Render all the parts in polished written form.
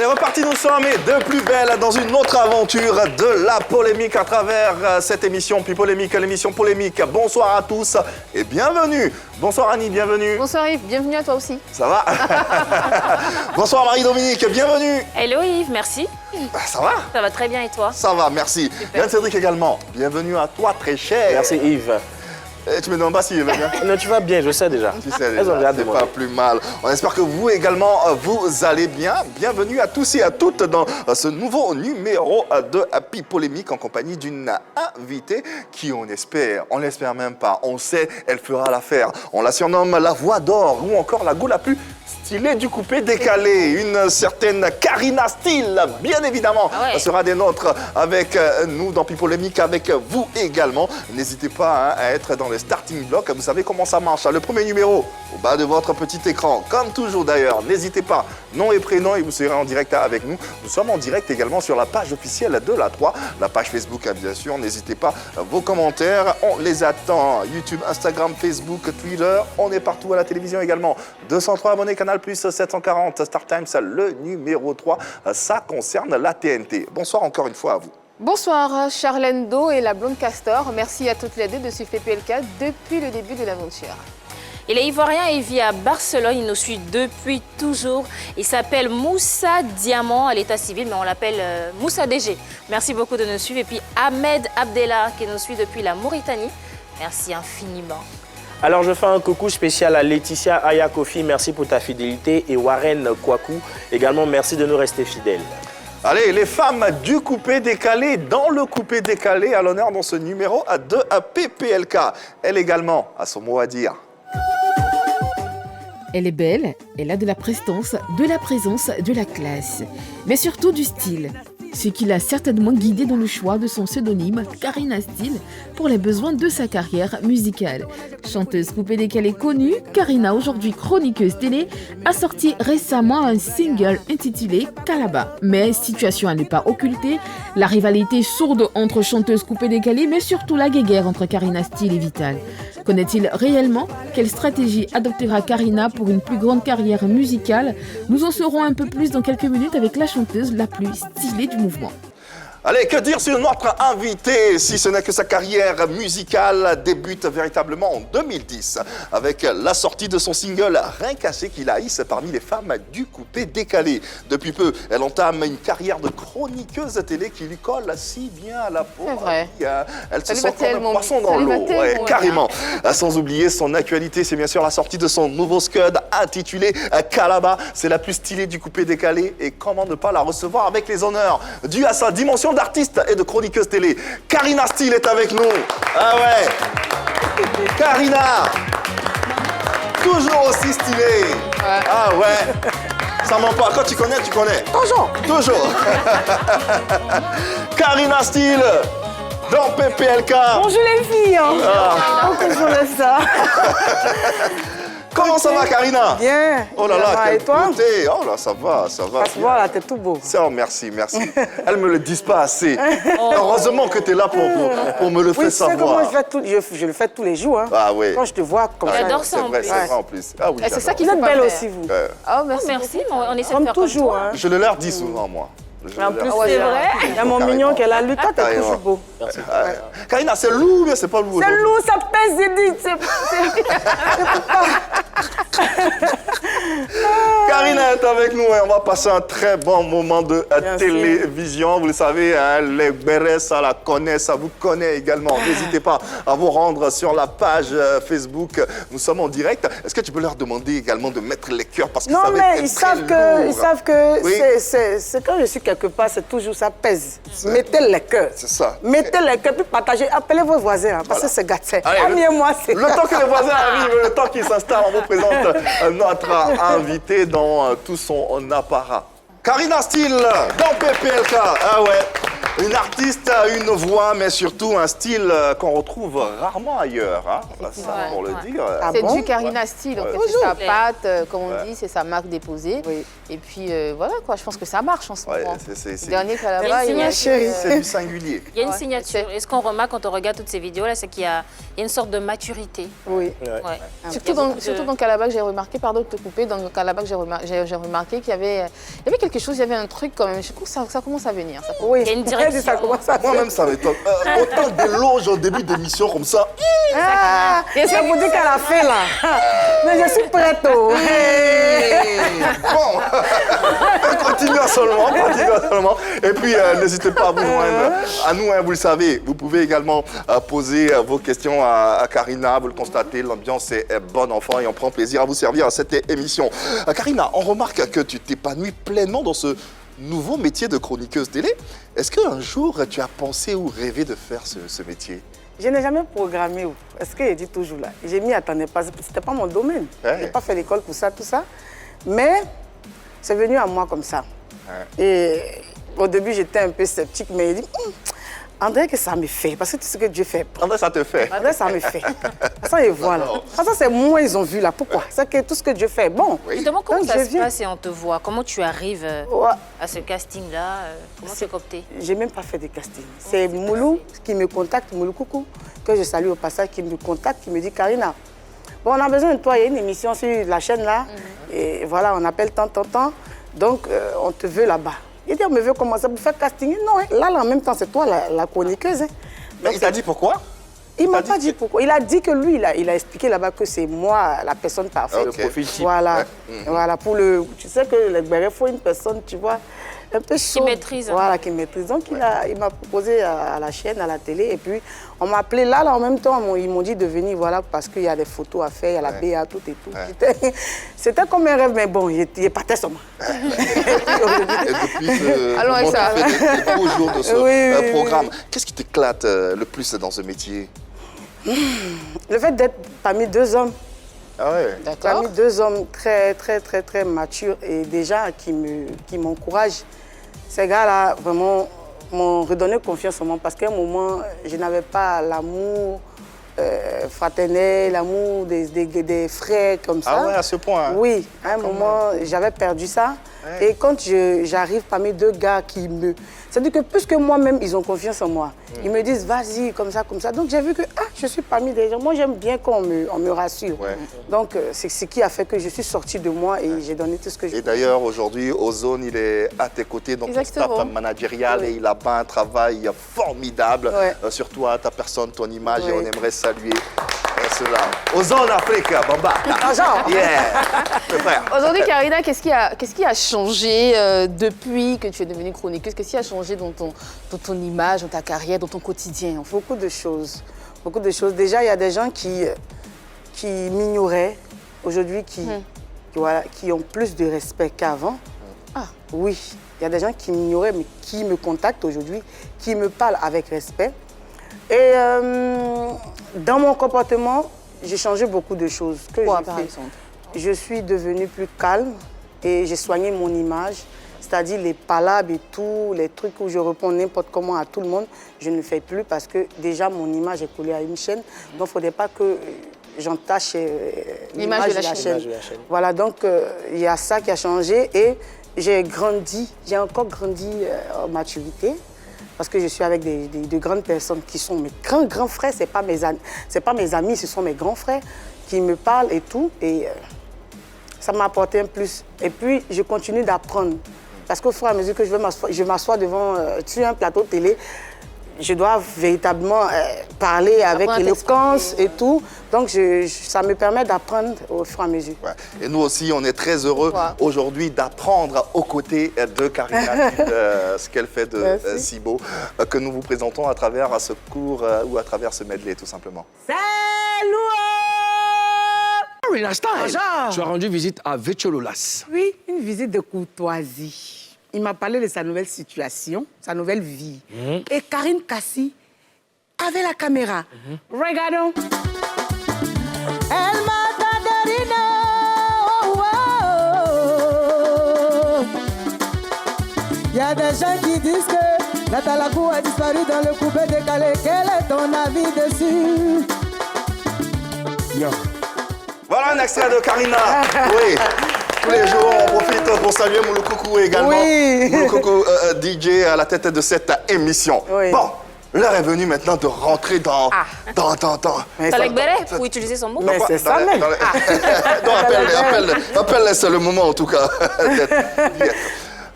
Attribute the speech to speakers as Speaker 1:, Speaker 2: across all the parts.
Speaker 1: reparti, nous sommes de plus belle dans une autre aventure de la polémique à travers cette émission Puis Polémique, l'émission polémique. Bonsoir à tous et bienvenue. Bonsoir Annie, bienvenue.
Speaker 2: Bonsoir Yves, bienvenue à toi aussi.
Speaker 1: Ça va? Bonsoir Marie-Dominique, bienvenue.
Speaker 3: Hello Yves, merci.
Speaker 1: Ça va?
Speaker 3: Ça va très bien et toi?
Speaker 1: Ça va, merci. Yann Cédric également, bienvenue à toi très cher.
Speaker 4: Merci Yves.
Speaker 1: Et tu me demandes pas s'il va bien?
Speaker 4: Non, tu vas bien, je sais déjà.
Speaker 1: Tu sais déjà, c'est pas plus mal. On espère que vous également, vous allez bien. Bienvenue à tous et à toutes dans ce nouveau numéro de Happy Polémique en compagnie d'une invitée qui, on l'espère même pas, on sait, elle fera l'affaire. On la surnomme la voix d'or ou encore la go la plus stylée du coupé décalé. Une certaine Karina Steele, bien évidemment, sera des nôtres avec nous dans Happy Polémique, avec vous également. N'hésitez pas à être dans les starting blocks. Vous savez comment ça marche. Le premier numéro au bas de votre petit écran. Comme toujours d'ailleurs, n'hésitez pas, nom et prénom et vous serez en direct avec nous. Nous sommes en direct également sur la page officielle de la 3, la page Facebook bien sûr. N'hésitez pas, vos commentaires, on les attend. YouTube, Instagram, Facebook, Twitter, on est partout à la télévision également. 203 abonnés, Canal+, 740, Star Times, le numéro 3. Ça concerne la TNT. Bonsoir encore une fois à vous.
Speaker 2: Bonsoir Charlène Do et la blonde Castor. Merci à toutes les deux de suivre PPLK depuis le début de l'aventure.
Speaker 3: Il est ivoirien et vit à Barcelone. Il nous suit depuis toujours. Il s'appelle Moussa Diamant à l'état civil, mais on l'appelle Moussa DG. Merci beaucoup de nous suivre. Et puis Ahmed Abdellah qui nous suit depuis la Mauritanie. Merci infiniment.
Speaker 4: Alors, je fais un coucou spécial à Laetitia Ayakofi. Merci pour ta fidélité. Et Warren Kwaku, également, merci de nous rester fidèles.
Speaker 1: Allez, les femmes du coupé décalé, dans le coupé décalé, à l'honneur dans ce numéro de PPLK. Elle également a son mot à dire.
Speaker 5: Elle est belle, elle a de la prestance, de la présence, de la classe, mais surtout du style. Ce qui l'a certainement guidée dans le choix de son pseudonyme, Karina Steele, pour les besoins de sa carrière musicale. Chanteuse coupé décalée connue, Karina, aujourd'hui chroniqueuse télé, a sorti récemment un single intitulé Kalaba. Mais situation à ne pas occulter, la rivalité sourde entre chanteuses coupé décalée, mais surtout la guéguerre entre Karina Steele et Vital. Connaît-il réellement quelle stratégie adoptera Karina pour une plus grande carrière musicale? Nous en saurons un peu plus dans quelques minutes avec la chanteuse la plus stylée du mouvement.
Speaker 1: Allez, que dire sur notre invité, si ce n'est que sa carrière musicale débute véritablement en 2010 avec la sortie de son single Rien cassé qu'il haïsse parmi les femmes du coupé décalé. Depuis peu, elle entame une carrière de chroniqueuse télé qui lui colle si bien à la peau.
Speaker 2: C'est vrai.
Speaker 1: Elle se sent comme un poisson dans l'eau, carrément. Sans oublier son actualité, c'est bien sûr la sortie de son nouveau scud intitulé Kalaba. C'est la plus stylée du coupé décalé et comment ne pas la recevoir avec les honneurs dus à sa dimension d'artiste et de chroniqueuse télé. Karina Steele est avec nous. Ah ouais. Karina. Toujours aussi stylée. Ouais. Ah ouais. Ça ment pas. Quand tu connais, tu connais. Toujours. Toujours. Karina Steele dans PPLK.
Speaker 6: Bonjour les filles. Toujours ça.
Speaker 1: Comment ça va, Karina?
Speaker 6: Bien.
Speaker 1: Oh là là, quelle
Speaker 6: et toi?
Speaker 1: beauté. Oh là, ça va, ça va.
Speaker 6: Voilà, t'es tout beau.
Speaker 1: Oh, merci, merci. Elles me le disent pas assez. Heureusement que tu es là pour me le faire savoir.
Speaker 6: Moi, je le fais tous les jours. Hein.
Speaker 1: Ah oui.
Speaker 6: Quand je te vois comme ça.
Speaker 3: J'adore ça en plus.
Speaker 1: C'est vrai en plus. Ah oui,
Speaker 2: C'est ça qui
Speaker 6: Vous
Speaker 2: fait
Speaker 6: êtes
Speaker 2: pas
Speaker 6: belle
Speaker 2: faire.
Speaker 6: aussi, vous.
Speaker 2: Oh, merci.
Speaker 3: On essaie de
Speaker 6: Comme
Speaker 3: faire
Speaker 6: toujours.
Speaker 3: comme toi.
Speaker 6: Hein.
Speaker 1: Je le leur dis souvent, moi.
Speaker 6: En plus,
Speaker 3: c'est vrai.
Speaker 6: Il y a mon mignon qui est là. Lucas, t'es toujours beau.
Speaker 1: Karina, c'est lourd, mais c'est pas lourd.
Speaker 6: C'est lourd, ça pèse, j'ai dit.
Speaker 1: Karina est avec nous et on va passer un très bon moment de télévision. Vous le savez, hein, les bérets, ça la connaît, ça vous connaît également. N'hésitez pas à vous rendre sur la page Facebook. Nous sommes en direct. Est-ce que tu peux leur demander également de mettre les cœurs parce que
Speaker 6: Non,
Speaker 1: ça va
Speaker 6: mais
Speaker 1: être
Speaker 6: ils
Speaker 1: très
Speaker 6: savent que
Speaker 1: Oui.
Speaker 6: c'est quand je suis quelque part, c'est toujours ça pèse. Mettez les cœurs.
Speaker 1: C'est ça.
Speaker 6: Mettez les cœurs, puis partagez. Appelez vos voisins, hein, parce que c'est gâté.
Speaker 1: Allez,
Speaker 6: moi, c'est...
Speaker 1: Le temps que les voisins arrivent, le temps qu'ils s'installent, on vous présente notre invité dans tout son apparat. Karina Steele dans PPLK. Ah ouais. Une artiste, une voix, mais surtout un style qu'on retrouve rarement ailleurs. Hein. Ça, pour le dire.
Speaker 6: Ah
Speaker 2: C'est
Speaker 6: bon?
Speaker 2: du Carina style, en fait.
Speaker 6: Toujours.
Speaker 2: C'est sa patte, comme on dit, c'est sa marque déposée.
Speaker 6: Oui.
Speaker 2: Et puis voilà quoi, je pense que ça marche en ce
Speaker 1: Ouais,
Speaker 2: moment.
Speaker 1: c'est-
Speaker 2: Le dernier Calabar,
Speaker 3: Mais
Speaker 2: il y a
Speaker 6: chérie.
Speaker 1: c'est du singulier.
Speaker 3: Il y a une
Speaker 2: Ouais,
Speaker 3: signature. Et ce qu'on remarque quand on regarde toutes ces vidéos-là, c'est qu'il y a une sorte de maturité.
Speaker 6: Oui.
Speaker 4: Ouais.
Speaker 3: Ouais.
Speaker 2: Surtout dans Calabar, j'ai remarqué, pardon de te couper, dans Calabar, j'ai remarqué qu'il y avait quelque chose, il y avait un truc quand même. Je trouve que ça commence à venir. Ça.
Speaker 6: Oui.
Speaker 3: Il y a une direction.
Speaker 6: Ça commence à
Speaker 1: Moi-même, ça m'étonne. Autant d'éloges au début d'émission comme ça.
Speaker 6: Ah, c'est pour dire qu'elle a fait là. Mais je suis prête. Oh.
Speaker 1: Bon, continuons seulement. Et puis, n'hésitez pas à vous joindre à nous, hein, vous le savez. Vous pouvez également poser vos questions à Karina. Vous le constatez, l'ambiance est bonne, enfant, et on prend plaisir à vous servir à cette émission. Karina, on remarque que tu t'épanouis pleinement dans ce nouveau métier de chroniqueuse télé. Est-ce qu'un jour, tu as pensé ou rêvé de faire ce métier?
Speaker 6: Je n'ai jamais programmé. Est-ce que je dis toujours là? J'ai mis attendez pas, c'était pas mon domaine.
Speaker 1: Ouais.
Speaker 6: Je n'ai pas fait l'école pour ça, tout ça. Mais c'est venu à moi comme ça.
Speaker 1: Ouais.
Speaker 6: Et au début, j'étais un peu sceptique, mais j'ai dit, André, que ça me fait. Parce que tout ce que Dieu fait.
Speaker 1: André, ça te fait.
Speaker 6: André, ça me fait. Ça, et voilà. Ça, c'est moi, ils ont vu là. Pourquoi? C'est que tout ce que Dieu fait, bon.
Speaker 3: Justement, comment
Speaker 6: Donc,
Speaker 3: ça
Speaker 6: je
Speaker 3: se
Speaker 6: viens.
Speaker 3: passe et on te voit? Comment tu arrives
Speaker 6: Ouais.
Speaker 3: à ce casting-là? Comment tu es coopté?
Speaker 6: J'ai même pas fait de casting. C'est Moulou qui me contacte, Moulou Coucou, que je salue au passage, qui me contacte, qui me dit Karina, bon, on a besoin de toi, il y a une émission sur la chaîne là, et voilà, on appelle tant, donc on te veut là-bas. Il dit, on me veut commencer pour faire casting. Non, hein, là, en même temps, c'est toi la chroniqueuse. Hein.
Speaker 1: Mais il t'a dit pourquoi?
Speaker 6: Il m'a pas dit pourquoi. Il a dit que lui, il a expliqué là-bas que c'est moi la personne parfaite.
Speaker 1: Ok.
Speaker 4: Le profil type.
Speaker 6: Voilà,
Speaker 1: Ouais.
Speaker 6: voilà, pour le... Tu sais que il faut une personne, tu vois, un peu chaude.
Speaker 3: maîtrise.
Speaker 6: Voilà, qui maîtrise. Donc, il m'a proposé à la chaîne, à la télé, et puis on m'a appelé là, en même temps, ils m'ont dit de venir, voilà, parce qu'il y a des photos à faire, il y a la BA, tout et tout.
Speaker 1: Ouais.
Speaker 6: C'était comme un rêve, mais bon, il partait sur moi.
Speaker 1: Et depuis ce
Speaker 2: Allons avec
Speaker 1: moment,
Speaker 2: ça.
Speaker 1: tu fais des beaux jours de ce
Speaker 6: Oui.
Speaker 1: programme. Qu'est-ce qui t'éclate le plus dans ce métier?
Speaker 6: Le fait d'être parmi deux hommes,
Speaker 1: Ah ouais.
Speaker 2: D'accord.
Speaker 6: parmi deux hommes très matures et déjà qui m'encouragent. Ces gars-là, vraiment, m'ont redonné confiance en moi parce qu'à un moment, je n'avais pas l'amour fraternel, l'amour des frères comme ça.
Speaker 1: Ah ouais, à ce point. Hein.
Speaker 6: Oui, à un moment, j'avais perdu ça.
Speaker 1: Ouais.
Speaker 6: Et quand j'arrive parmi deux gars qui me... C'est-à-dire que plus que moi-même, ils ont confiance en moi. Ils me disent, vas-y, comme ça. Donc j'ai vu que je suis parmi des gens. Moi, j'aime bien qu'on me rassure.
Speaker 1: Ouais.
Speaker 6: Donc c'est ce qui a fait que je suis sortie de moi et j'ai donné tout ce que j'ai.
Speaker 1: Et d'ailleurs, aujourd'hui, Ozone, il est à tes côtés dans ton
Speaker 2: Exactement.
Speaker 1: staff managérial et il a pas un travail formidable
Speaker 6: Ouais.
Speaker 1: sur toi, ta personne, ton image et
Speaker 6: Ouais.
Speaker 1: on aimerait saluer cela. Ozone Afrique, Bamba. Yeah. Le frère.
Speaker 2: Aujourd'hui, Karina, qu'est-ce qui a changé depuis que tu es devenue chroniqueuse? Qu'est-ce qui a changé dans ton image, dans ta carrière, dans ton quotidien en fait?
Speaker 6: Beaucoup de choses. Beaucoup de choses. Déjà, il y a des gens qui m'ignoraient aujourd'hui, qui ont plus de respect qu'avant.
Speaker 2: Ah.
Speaker 6: Oui, il y a des gens qui m'ignoraient, mais qui me contactent aujourd'hui, qui me parlent avec respect. Et dans mon comportement, j'ai changé beaucoup de choses.
Speaker 2: Quoi, par exemple?
Speaker 6: Je suis devenue plus calme et j'ai soigné mon image. C'est-à-dire les palabres et tout, les trucs où je réponds n'importe comment à tout le monde, je ne le fais plus parce que déjà mon image est collée à une chaîne. Donc il ne faudrait pas que j'entache l'image de la chaîne.
Speaker 4: L'image de la chaîne.
Speaker 6: Voilà, donc il y a ça qui a changé et j'ai grandi, j'ai encore grandi en maturité. Parce que je suis avec de grandes personnes qui sont mes grands frères, ce n'est pas mes amis, ce sont mes grands frères qui me parlent et tout. Et ça m'a apporté un plus. Et puis, je continue d'apprendre. Parce qu'au fur et à mesure que je m'assois devant sur un plateau de télé, je dois véritablement parler avec
Speaker 2: Apprendre à
Speaker 6: éloquence
Speaker 2: t'exprimer,
Speaker 6: et tout. Donc, ça me permet d'apprendre au fur et à mesure.
Speaker 1: Ouais. Et nous aussi, on est très heureux aujourd'hui d'apprendre aux côtés de Karina ce qu'elle fait de si beau, que nous vous présentons à travers ce cours ou à travers ce medley, tout simplement.
Speaker 7: Karina Style,
Speaker 6: Bonjour.
Speaker 7: tu as rendu visite à Vechololas.
Speaker 6: Oui, une visite de courtoisie. Il m'a parlé de sa nouvelle situation, sa nouvelle vie. Et Karine Kassi avait la caméra. Regardons. Elle m'a tadarina, oh, oh, oh. Il y a des gens qui disent que
Speaker 8: Natalakou a disparu dans le coupé décalé. Quel est ton avis dessus?
Speaker 1: Voilà un extrait de Karina. Oui. Tous les jours, on profite pour saluer Mouloukoukou également.
Speaker 6: Oui.
Speaker 1: Mouloukoukou, DJ à la tête de cette émission.
Speaker 6: Oui.
Speaker 1: Bon, l'heure est venue maintenant de rentrer dans...
Speaker 6: Mais
Speaker 3: Talek Bere, pour utiliser son mot.
Speaker 6: Mais c'est ça même.
Speaker 1: Non, appelle-les, c'est le moment en tout cas.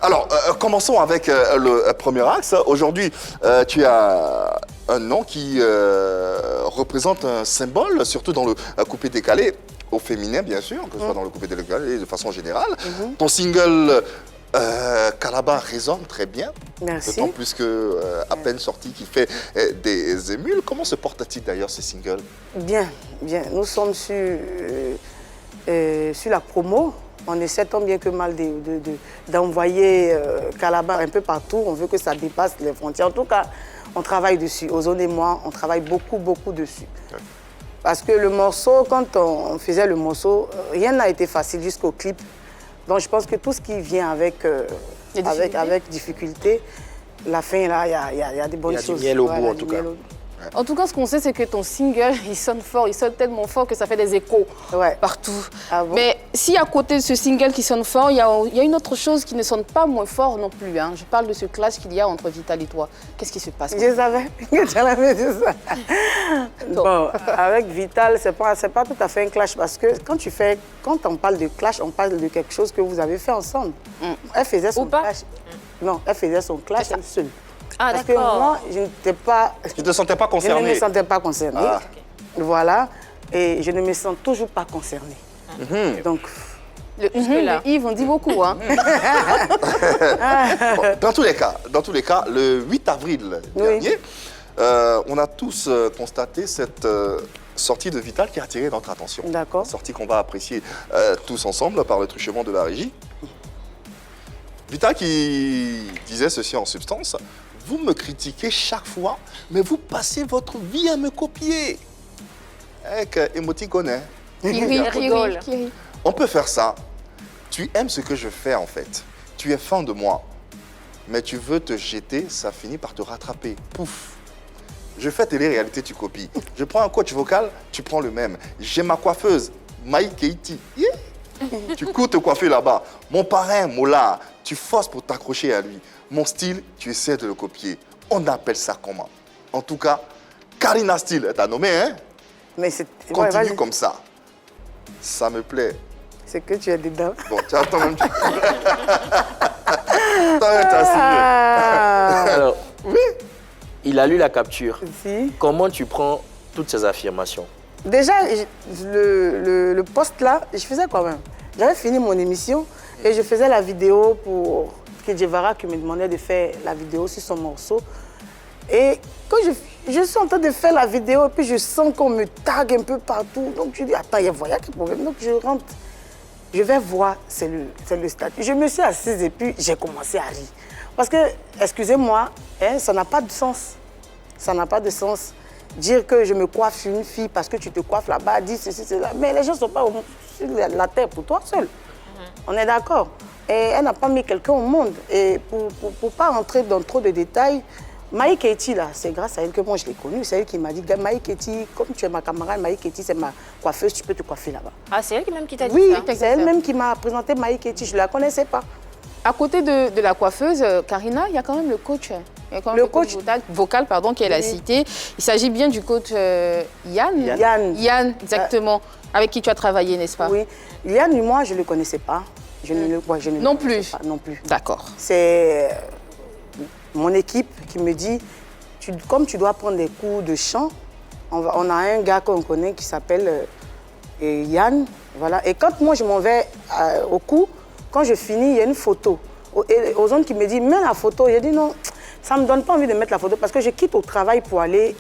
Speaker 1: Alors, commençons avec le premier axe. Aujourd'hui, tu as un nom qui représente un symbole, surtout dans le coupé décalé, au féminin bien sûr, que ce soit dans le coupé décalé de façon générale. Ton single Calabar résonne très bien.
Speaker 6: Merci.
Speaker 1: D'autant plus que à peine sorti, qui fait des émules. Comment se porte-t-il d'ailleurs ce single?
Speaker 6: Bien, bien. Nous sommes sur la promo. On essaie tant bien que mal d'envoyer Calabar un peu partout. On veut que ça dépasse les frontières. En tout cas, on travaille dessus. Ozone et moi, on travaille beaucoup, beaucoup dessus. Okay. Parce que le morceau, quand on faisait le morceau, rien n'a été facile jusqu'au clip. Donc je pense que tout ce qui vient avec difficulté, la fin, là, il y a des bonnes choses.
Speaker 4: Il y a du miel au bout, en tout cas.
Speaker 2: En tout cas, ce qu'on sait, c'est que ton single, il sonne fort, il sonne tellement fort que ça fait des échos partout.
Speaker 6: Ah bon?
Speaker 2: Mais si à côté de ce single qui sonne fort, il y a une autre chose qui ne sonne pas moins fort non plus. Hein. Je parle de ce clash qu'il y a entre Vital et toi. Qu'est-ce qui se passe?
Speaker 6: Je savais que tu allais dire ça. Bon, avec Vital, c'est pas tout à fait un clash parce que quand on parle de clash, on parle de quelque chose que vous avez fait ensemble. Elle faisait son clash. Non, elle faisait son clash elle seule.
Speaker 3: Ah,
Speaker 6: parce que moi, je n'étais pas...
Speaker 1: Tu ne te sentais pas concernée?
Speaker 6: Je ne me sentais pas concernée. Ah. Voilà. Et je ne me sens toujours pas concernée. Donc...
Speaker 2: Le Yves, on dit beaucoup. Hein.
Speaker 1: Bon, dans tous les cas, le 8 avril dernier, on a tous constaté cette sortie de Vital qui a attiré notre attention.
Speaker 6: D'accord.
Speaker 1: Sortie qu'on va apprécier tous ensemble par le truchement de la régie. Vital qui disait ceci en substance: vous me critiquez chaque fois, mais vous passez votre vie à me copier. Avec émoticône.
Speaker 2: Qui rigole.
Speaker 1: On peut faire ça. Tu aimes ce que je fais en fait. Tu es fan de moi. Mais tu veux te jeter, ça finit par te rattraper. Pouf. Je fais télé-réalité, tu copies. Je prends un coach vocal, tu prends le même. J'ai ma coiffeuse, Maï Keiti. Yeah. Tu cours te coiffer là-bas. Mon parrain, Mola, tu forces pour t'accrocher à lui. Mon style, tu essaies de le copier. On appelle ça comment? En tout cas, Karina Style, t'as nommé, hein? Mais c'est... Continue comme ça. Ça me plaît.
Speaker 6: C'est que tu es dedans.
Speaker 1: Bon, tu as toi-même... T'as signé.
Speaker 4: Alors, oui. Il a lu la capture.
Speaker 6: Si.
Speaker 4: Comment tu prends toutes ces affirmations?
Speaker 6: Déjà, le post là, je faisais quand même. J'avais fini mon émission et je faisais la vidéo pour Kedjevara qui me demandait de faire la vidéo sur son morceau. Et quand je suis en train de faire la vidéo et puis je sens qu'on me tag un peu partout. Donc je dis, attends, il y a quel problème? Donc je rentre, je vais voir, c'est le statut. Je me suis assise et puis j'ai commencé à rire. Parce que, excusez-moi, hein, ça n'a pas de sens. Ça n'a pas de sens. Dire que je me coiffe une fille parce que tu te coiffes là-bas, dis ceci, cela. Mais les gens ne sont pas sur la terre pour toi seul. On est d'accord. Et elle n'a pas mis quelqu'un au monde. Et pour ne pas rentrer dans trop de détails, Maï Keiti, là, c'est grâce à elle que moi je l'ai connue. C'est elle qui m'a dit, Maï Keiti, comme tu es ma camarade, Maï Keiti, c'est ma coiffeuse, tu peux te coiffer là-bas.
Speaker 3: Ah, c'est elle même qui t'a dit
Speaker 6: ça?
Speaker 3: Oui,
Speaker 6: c'est elle même qui m'a présenté Maï Keiti. Je ne la connaissais pas.
Speaker 2: À côté de la coiffeuse, Karina, il y a quand même le coach. Il y a quand même le coach vocal, qu'elle a cité. Il s'agit bien du coach Yann. Yann, exactement. Avec qui tu as travaillé, n'est-ce pas?
Speaker 6: Oui. Yann, moi, je ne le connaissais pas. Je ne le
Speaker 2: non plus.
Speaker 6: Pas, non plus.
Speaker 2: D'accord.
Speaker 6: C'est mon équipe qui me dit, comme tu dois prendre des cours de chant, on a un gars qu'on connaît qui s'appelle Yann. Voilà. Et quand moi, je m'en vais au cours, quand je finis, il y a une photo. Et Ozone qui me dit, mets la photo. J'ai dit non, ça ne me donne pas envie de mettre la photo parce que je quitte au travail pour aller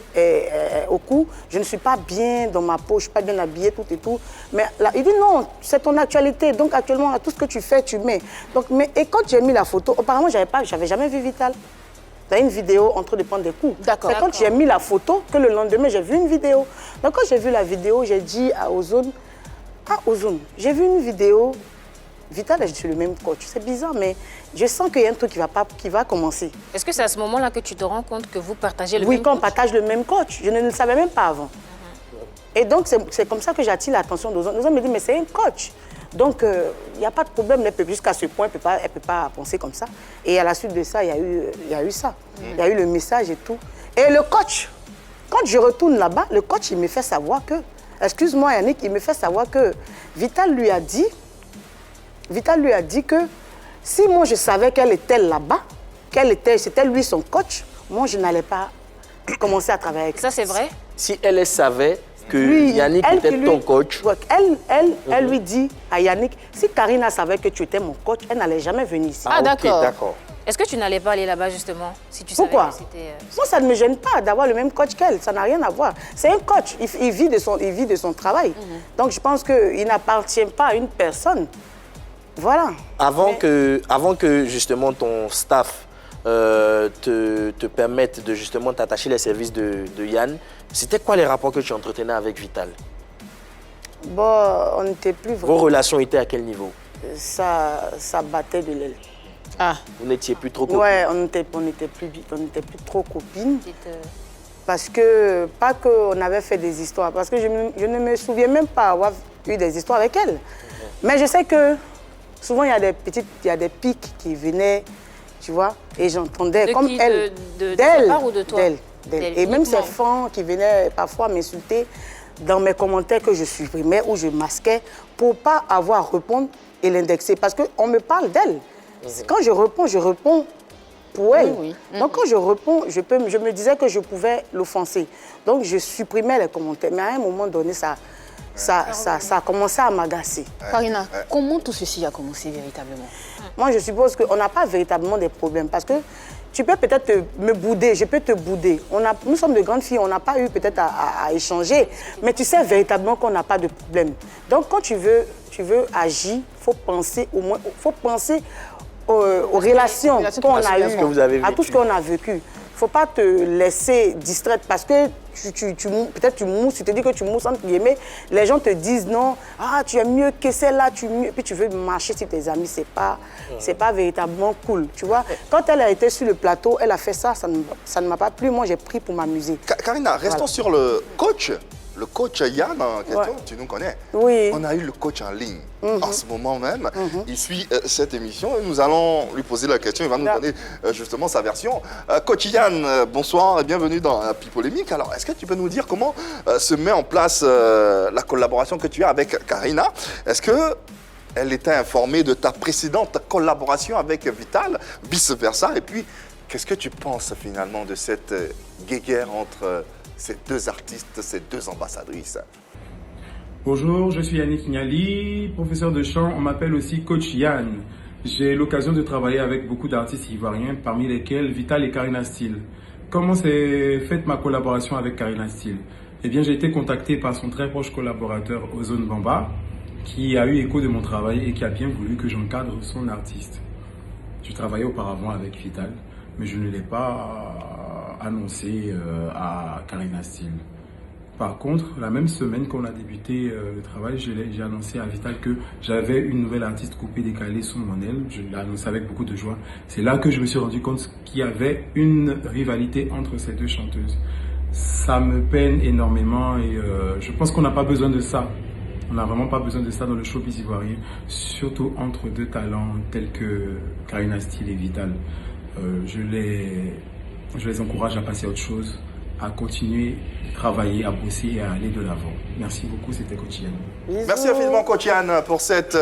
Speaker 6: au cours. Je ne suis pas bien dans ma peau, je ne suis pas bien habillée, tout et tout. Mais là, il dit non, c'est ton actualité. Donc actuellement, tout ce que tu fais, tu mets. Donc, et quand j'ai mis la photo, apparemment, je n'avais jamais vu Vital. Il y a une vidéo en train de prendre des coups.
Speaker 2: D'accord.
Speaker 6: C'est quand j'ai mis la photo que le lendemain, j'ai vu une vidéo. Donc quand j'ai vu la vidéo, j'ai dit à Ozone, ah Ozone, j'ai vu une vidéo Vital et je suis le même coach. C'est bizarre, mais je sens qu'il y a un truc qui va commencer.
Speaker 3: Est-ce que c'est à ce moment-là que tu te rends compte que vous partagez le même coach?
Speaker 6: Oui, qu'on partage le même coach. Je ne le savais même pas avant. Et donc, c'est comme ça que j'attire l'attention des autres. Les autres me disent, mais c'est un coach. Donc, il n'y a pas de problème. Jusqu'à ce point, elle ne peut pas penser comme ça. Et à la suite de ça, il y a eu ça. Il y a eu le message et tout. Et le coach, quand je retourne là-bas, le coach, il me fait savoir que, excuse-moi Yannick, il me fait savoir que Vital lui a dit que si moi je savais qu'elle était là-bas, c'était lui son coach, moi je n'allais pas commencer à travailler avec lui.
Speaker 3: Ça c'est vrai?
Speaker 4: Si elle savait que Yannick était ton coach.
Speaker 6: Elle lui dit à Yannick, si Karina savait que tu étais mon coach, elle n'allait jamais venir ici.
Speaker 3: Ah, d'accord.
Speaker 4: Okay, d'accord.
Speaker 3: Est-ce que tu n'allais pas aller là-bas justement si tu
Speaker 6: Pourquoi?
Speaker 3: savais que c'était...
Speaker 6: Moi, ça ne me gêne pas d'avoir le même coach qu'elle. Ça n'a rien à voir. C'est un coach. Il vit de son travail. Donc, je pense qu'il n'appartient pas à une personne. Voilà.
Speaker 4: Avant que justement ton staff te permette de justement t'attacher les services de Yann, c'était quoi les rapports que tu entretenais avec Vital?
Speaker 6: Bon, on n'était plus vraiment...
Speaker 4: Vos relations étaient à quel niveau?
Speaker 6: Ça battait de l'aile.
Speaker 4: Ah, vous n'étiez plus trop copines?
Speaker 6: Ouais, on n'était plus trop copines. Parce que, pas qu'on avait fait des histoires, parce que je ne me souviens même pas avoir eu des histoires avec elle. Mais je sais que souvent, il y a des pics qui venaient, tu vois, et j'entendais comme
Speaker 3: qui,
Speaker 6: elle.
Speaker 3: De ta part ou de toi?
Speaker 6: D'elle. Et même ces fans qui venaient parfois m'insulter dans mes commentaires que je supprimais ou je masquais pour ne pas avoir à répondre et l'indexer. Parce qu'on me parle d'elle. Quand je réponds pour elle. Oui. Donc quand je réponds, je me disais que je pouvais l'offenser. Donc je supprimais les commentaires. Mais à un moment donné, ça a commencé à m'agacer.
Speaker 2: Karina, comment tout ceci a commencé véritablement?
Speaker 6: Moi, je suppose qu'on n'a pas véritablement des problèmes. Parce que tu peux peut-être me bouder, je peux te bouder. Nous sommes de grandes filles, on n'a pas eu peut-être à échanger. Mais tu sais véritablement qu'on n'a pas de problème. Donc quand tu veux agir, il faut penser au moins, aux relations qu'on a eues, à tout ce qu'on a vécu. Il ne faut pas te laisser distraite parce que peut-être tu mousses, tu te dis que tu mousses entre guillemets. Les gens te disent non, tu es mieux que celle-là, puis tu veux marcher sur tes amis, c'est pas véritablement cool, tu vois. Quand elle a été sur le plateau, elle a fait ça, ça ne m'a pas plu, moi j'ai pris pour m'amuser.
Speaker 1: Karina, restons sur le coach. Le coach Yann en question, tu nous connais.
Speaker 6: Oui.
Speaker 1: On a eu le coach en ligne en ce moment même. Il suit cette émission et nous allons lui poser la question. Il va nous donner justement sa version. Coach Yann, bonsoir et bienvenue dans Pipolémique. Alors, est-ce que tu peux nous dire comment se met en place la collaboration que tu as avec Karina? Est-ce qu'elle était informée de ta précédente collaboration avec Vital, vice-versa? Et puis, qu'est-ce que tu penses finalement de cette guéguerre entre ces deux artistes, ces deux ambassadrices?
Speaker 9: Bonjour, je suis Yannick Niali, professeur de chant. On m'appelle aussi Coach Yann. J'ai l'occasion de travailler avec beaucoup d'artistes ivoiriens, parmi lesquels Vital et Karina Steele. Comment s'est faite ma collaboration avec Karina Steele? Eh bien, j'ai été contacté par son très proche collaborateur Ozone Bamba, qui a eu écho de mon travail et qui a bien voulu que j'encadre son artiste. Je travaillais auparavant avec Vital, mais je ne l'ai pas annoncé à Karina Steele. Par contre, la même semaine qu'on a débuté le travail, j'ai annoncé à Vital que j'avais une nouvelle artiste coupée décalée sous mon aile. Je l'ai annoncé avec beaucoup de joie. C'est là que je me suis rendu compte qu'il y avait une rivalité entre ces deux chanteuses. Ça me peine énormément et je pense qu'on n'a pas besoin de ça. On n'a vraiment pas besoin de ça dans le showbiz ivoirien, surtout entre deux talents tels que Karina Steele et Vital. Je les encourage à passer à autre chose, à continuer à travailler, à bosser et à aller de l'avant. Merci beaucoup, c'était Coach Yann.
Speaker 1: Merci infiniment, Coach Yann, pour cette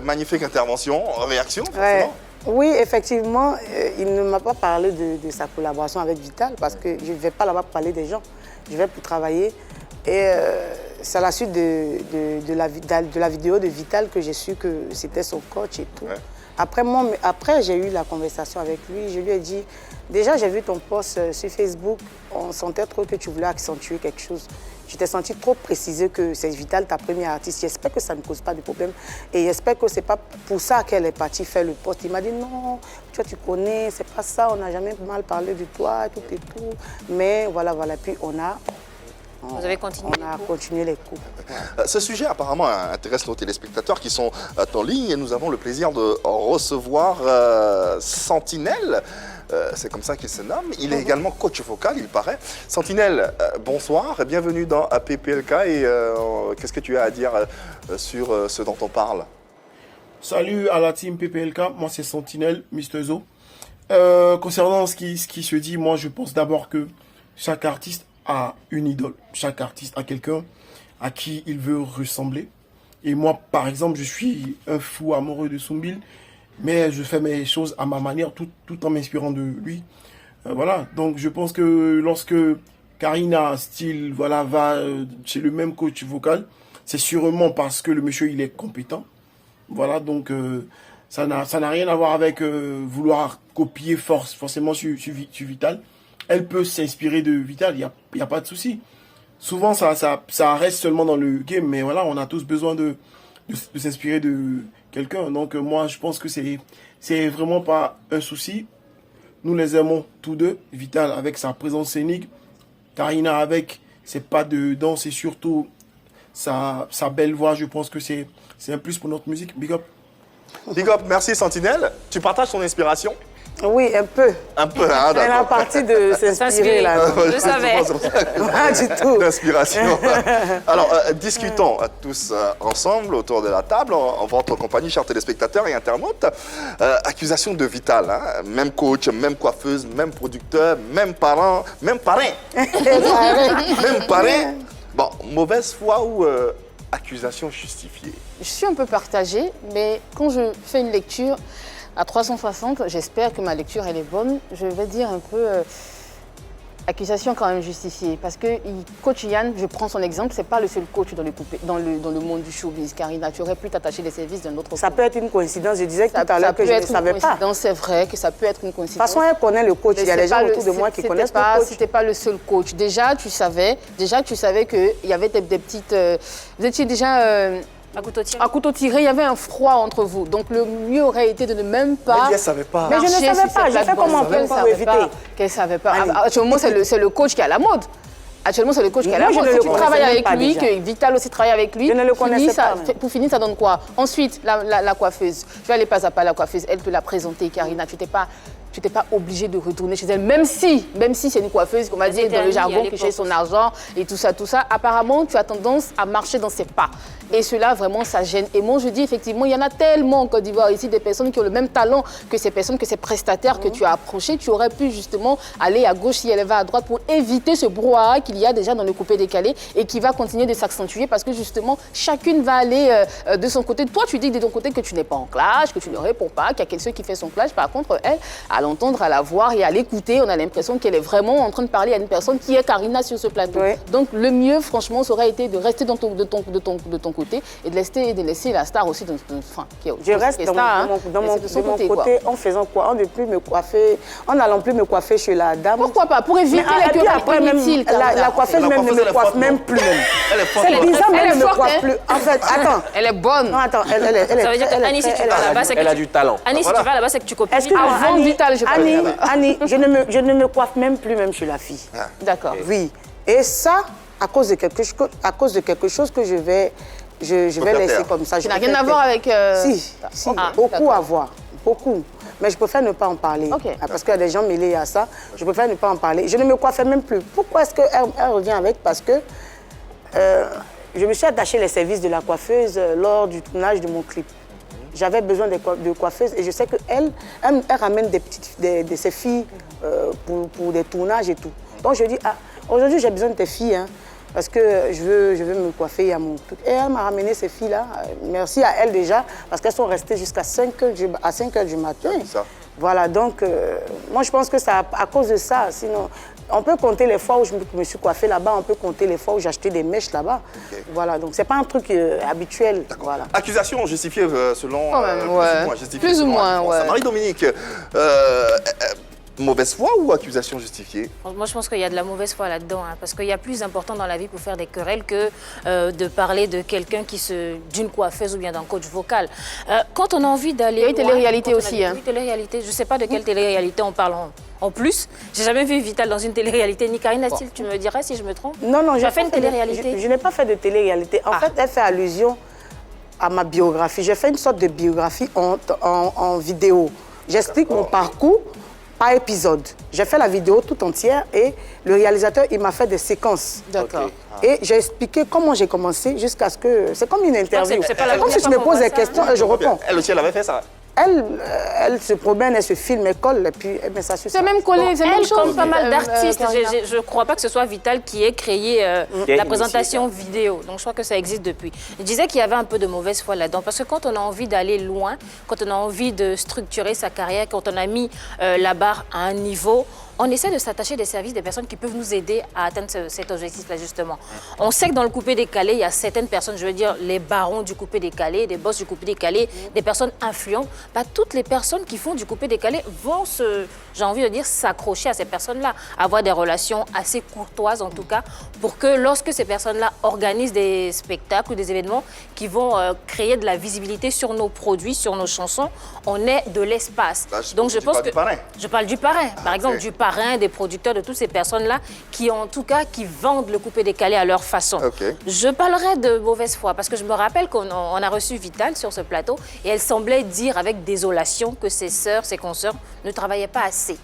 Speaker 1: magnifique intervention. Réaction, forcément.
Speaker 6: Oui, effectivement, il ne m'a pas parlé de sa collaboration avec Vital parce que je ne vais pas là-bas parler des gens. Je vais pour travailler. Et c'est à la suite de la vidéo de Vital que j'ai su que c'était son coach et tout. Ouais. Après, j'ai eu la conversation avec lui. Je lui ai dit, déjà, j'ai vu ton post sur Facebook. On sentait trop que tu voulais accentuer quelque chose. Je t'ai senti trop préciser que c'est Vital, ta première artiste. J'espère que ça ne cause pas de problème. Et j'espère que ce n'est pas pour ça qu'elle est partie faire le post. Il m'a dit, non, tu connais, c'est pas ça. On n'a jamais mal parlé de toi, tout et tout. Mais voilà. Puis on a
Speaker 3: Vous avez continué
Speaker 6: On a continué les cours.
Speaker 1: Ce sujet apparemment intéresse nos téléspectateurs qui sont en ligne et nous avons le plaisir de recevoir Sentinelle. C'est comme ça qu'il se nomme. Il est également coach vocal, il paraît. Sentinelle, bonsoir et bienvenue dans PPLK. Et qu'est-ce que tu as à dire sur ce dont on parle?
Speaker 10: Salut à la team PPLK, moi c'est Sentinelle, Mr. Zo. Concernant ce qui se dit, moi je pense d'abord que chaque artiste a une idole. Chaque artiste a quelqu'un à qui il veut ressembler. Et moi, par exemple, je suis un fou amoureux de Soumbil, mais je fais mes choses à ma manière, tout en m'inspirant de lui. Voilà, donc je pense que lorsque Karina Steele va chez le même coach vocal, c'est sûrement parce que le monsieur il est compétent. Voilà, donc ça n'a rien à voir avec vouloir copier forcément sur Vital. Elle peut s'inspirer de Vital, il y a pas de souci. Souvent, ça reste seulement dans le game, mais voilà, on a tous besoin de s'inspirer de quelqu'un. Donc moi, je pense que c'est vraiment pas un souci. Nous les aimons tous deux. Vital avec sa présence scénique, Karina avec ses pas de danse et surtout sa belle voix. Je pense que c'est un plus pour notre musique. Big up.
Speaker 1: Big up, merci Sentinelle. Tu partages ton inspiration?
Speaker 6: Oui, un peu.
Speaker 1: Un peu, hein, d'accord.
Speaker 6: Elle a partie de s'inspirer, là.
Speaker 3: Je savais.
Speaker 6: Pas du tout.
Speaker 1: L'inspiration. Alors, discutons tous ensemble autour de la table, en votre compagnie, chers téléspectateurs et internautes. Accusation de Vital, hein. Même coach, même coiffeuse, même producteur, même parent, même parrain. Même parrain. Bon, mauvaise foi ou accusation justifiée?
Speaker 2: Je suis un peu partagée, mais quand je fais une lecture à 360, j'espère que ma lecture elle est bonne. Je vais dire un peu accusation quand même justifiée. Parce que coach Yann, je prends son exemple, c'est pas le seul coach dans le monde du showbiz. Karina, tu aurais pu t'attacher les services d'un autre coach.
Speaker 6: Ça peut être une coïncidence. Je disais tout à l'heure que je ne savais pas.
Speaker 2: C'est vrai que ça peut être une coïncidence.
Speaker 6: De toute façon, elle connaît le coach. Il y a des gens autour de moi qui connaissent le coach.
Speaker 2: C'était pas le seul coach. Déjà, tu savais qu'il y avait des petites... vous étiez déjà... À couteau tiré, il y avait un froid entre vous. Donc le mieux aurait été de ne même pas...
Speaker 1: Mais elle ne savait pas.
Speaker 6: Mais je ne savais pas. J'ai fait comment pour éviter.
Speaker 2: Qu'elle ne savait pas. Actuellement, c'est le coach qui a la mode. Actuellement, c'est le coach qui a la mode. Si tu travailles avec lui, que Vital aussi travaille avec lui,
Speaker 6: je ne le connaissais pas.
Speaker 2: Pour finir, ça donne quoi? Ensuite, la coiffeuse. Je vais aller pas à pas la coiffeuse. Elle te l'a présentée, Karina. Tu n'étais pas obligé de retourner chez elle, même si c'est une coiffeuse, on va dire, dans le jargon, qui cherche son argent et tout ça. Apparemment, tu as tendance à marcher dans ses pas. Et cela, vraiment, ça gêne. Et moi, je dis, effectivement, il y en a tellement en Côte d'Ivoire ici, des personnes qui ont le même talent que ces personnes, que ces prestataires que tu as approchés. Tu aurais pu, justement, aller à gauche si elle va à droite pour éviter ce brouhaha qu'il y a déjà dans le coupé-décalé et qui va continuer de s'accentuer parce que, justement, chacune va aller de son côté. Toi, tu dis de ton côté que tu n'es pas en clash, que tu ne réponds pas, qu'il y a quelqu'un qui fait son clash. Par contre, elle, à l'entendre, à la voir et à l'écouter, on a l'impression qu'elle est vraiment en train de parler à une personne qui est Karina sur ce plateau. Oui. Donc, le mieux, franchement, ça aurait été de rester de ton côté et de laisser la star aussi
Speaker 6: je reste dans mon côté en faisant quoi? En n'allant plus me coiffer chez la dame.
Speaker 2: Pourquoi pas? Pour éviter les querelles inutiles.
Speaker 6: La coiffeuse même ne me coiffe même plus. C'est bizarre, elle ne me coiffe plus. En fait, attends.
Speaker 2: Elle est bonne.
Speaker 6: Non, attends,
Speaker 3: ça veut dire qu'Annie, si tu vas là-bas, c'est que...
Speaker 4: Elle a du talent.
Speaker 3: Annie, si tu vas là-bas, c'est que tu copies.
Speaker 6: Avant Vital, Annie, je ne me coiffe même plus chez la fille.
Speaker 2: D'accord.
Speaker 6: Oui. Et ça, à cause de quelque chose que je vais laisser comme ça.
Speaker 2: Ça n'a rien à voir avec...
Speaker 6: Si, beaucoup à voir, beaucoup. Mais je préfère ne pas en parler.
Speaker 2: Okay.
Speaker 6: Parce qu'il y a des gens mêlés à ça. Je préfère ne pas en parler. Je ne me coiffais même plus. Pourquoi est-ce qu'elle revient avec? Parce que je me suis attachée les services de la coiffeuse lors du tournage de mon clip. J'avais besoin de coiffeuses et je sais qu'elle ramène ses filles pour des tournages et tout. Donc je dis, aujourd'hui j'ai besoin de tes filles, hein, parce que je veux me coiffer à mon truc. Et elle m'a ramené ces filles-là. Merci à elle déjà, parce qu'elles sont restées jusqu'à 5 h du matin.
Speaker 1: Ça.
Speaker 6: Voilà, donc moi je pense que c'est à cause de ça. Sinon, on peut compter les fois où je me suis coiffée là-bas, on peut compter les fois où j'ai acheté des mèches là-bas. Okay. Voilà, donc c'est pas un truc habituel. Voilà.
Speaker 1: Accusation justifiée selon...
Speaker 2: plus ou moins, ouais.
Speaker 1: Marie-Dominique, Mauvaise foi ou accusation justifiée?
Speaker 3: Moi, je pense qu'il y a de la mauvaise foi là-dedans, hein, parce qu'il y a plus important dans la vie pour faire des querelles que de parler de quelqu'un d'une coiffeuse ou bien d'un coach vocal. Quand on a envie d'aller...
Speaker 2: Il y a une télé-réalité aussi.
Speaker 3: Oui, télé-réalité. Je ne sais pas de quelle télé-réalité on parle en plus. J'ai jamais vu Vital dans une télé-réalité. Ni Karina Steele, tu me dirais si je me trompe?
Speaker 6: Non,
Speaker 3: j'ai fait une télé-réalité.
Speaker 6: Je n'ai pas fait de télé-réalité. En fait, elle fait allusion à ma biographie. J'ai fait une sorte de biographie en vidéo. J'explique mon parcours par épisode. J'ai fait la vidéo tout entière et le réalisateur, il m'a fait des séquences.
Speaker 2: D'accord.
Speaker 6: Et j'ai expliqué comment j'ai commencé jusqu'à ce que... C'est comme une interview.
Speaker 3: C'est pas la
Speaker 6: comme si
Speaker 3: première
Speaker 6: tu me
Speaker 3: fois qu'on
Speaker 6: poses des
Speaker 3: voit ça.
Speaker 6: questions et je réponds.
Speaker 1: Elle aussi, elle avait fait ça.
Speaker 6: Elle se promène, elle se filme, elle colle, et puis elle met ça sur ça.
Speaker 2: C'est même collé, c'est même chose.
Speaker 3: Comme pas mal d'artistes, je ne crois pas que ce soit Vital qui ait créé la présentation vidéo. Donc je crois que ça existe depuis. Je disais qu'il y avait un peu de mauvaise foi là-dedans, parce que quand on a envie d'aller loin, quand on a envie de structurer sa carrière, quand on a mis la barre à un niveau, on essaie de s'attacher des services des personnes qui peuvent nous aider à atteindre cet objectif-là, justement. On sait que dans le coupé-décalé, il y a certaines personnes, je veux dire, les barons du coupé-décalé, des boss du coupé-décalé, des personnes influentes. Bah, toutes les personnes qui font du coupé-décalé vont j'ai envie de dire, s'accrocher à ces personnes-là, avoir des relations assez courtoises, en tout cas, pour que lorsque ces personnes-là organisent des spectacles ou des événements qui vont créer de la visibilité sur nos produits, sur nos chansons, on ait de l'espace. Donc, je pense que... Je parle du parrain, par exemple, du parrain, des producteurs, de toutes ces personnes-là qui, en tout cas, qui vendent le coupé-décalé à leur façon. Je parlerai de mauvaise foi parce que je me rappelle qu'on a reçu Vital sur ce plateau et elle semblait dire avec désolation que ses sœurs, ses consoeurs ne travaillaient pas assez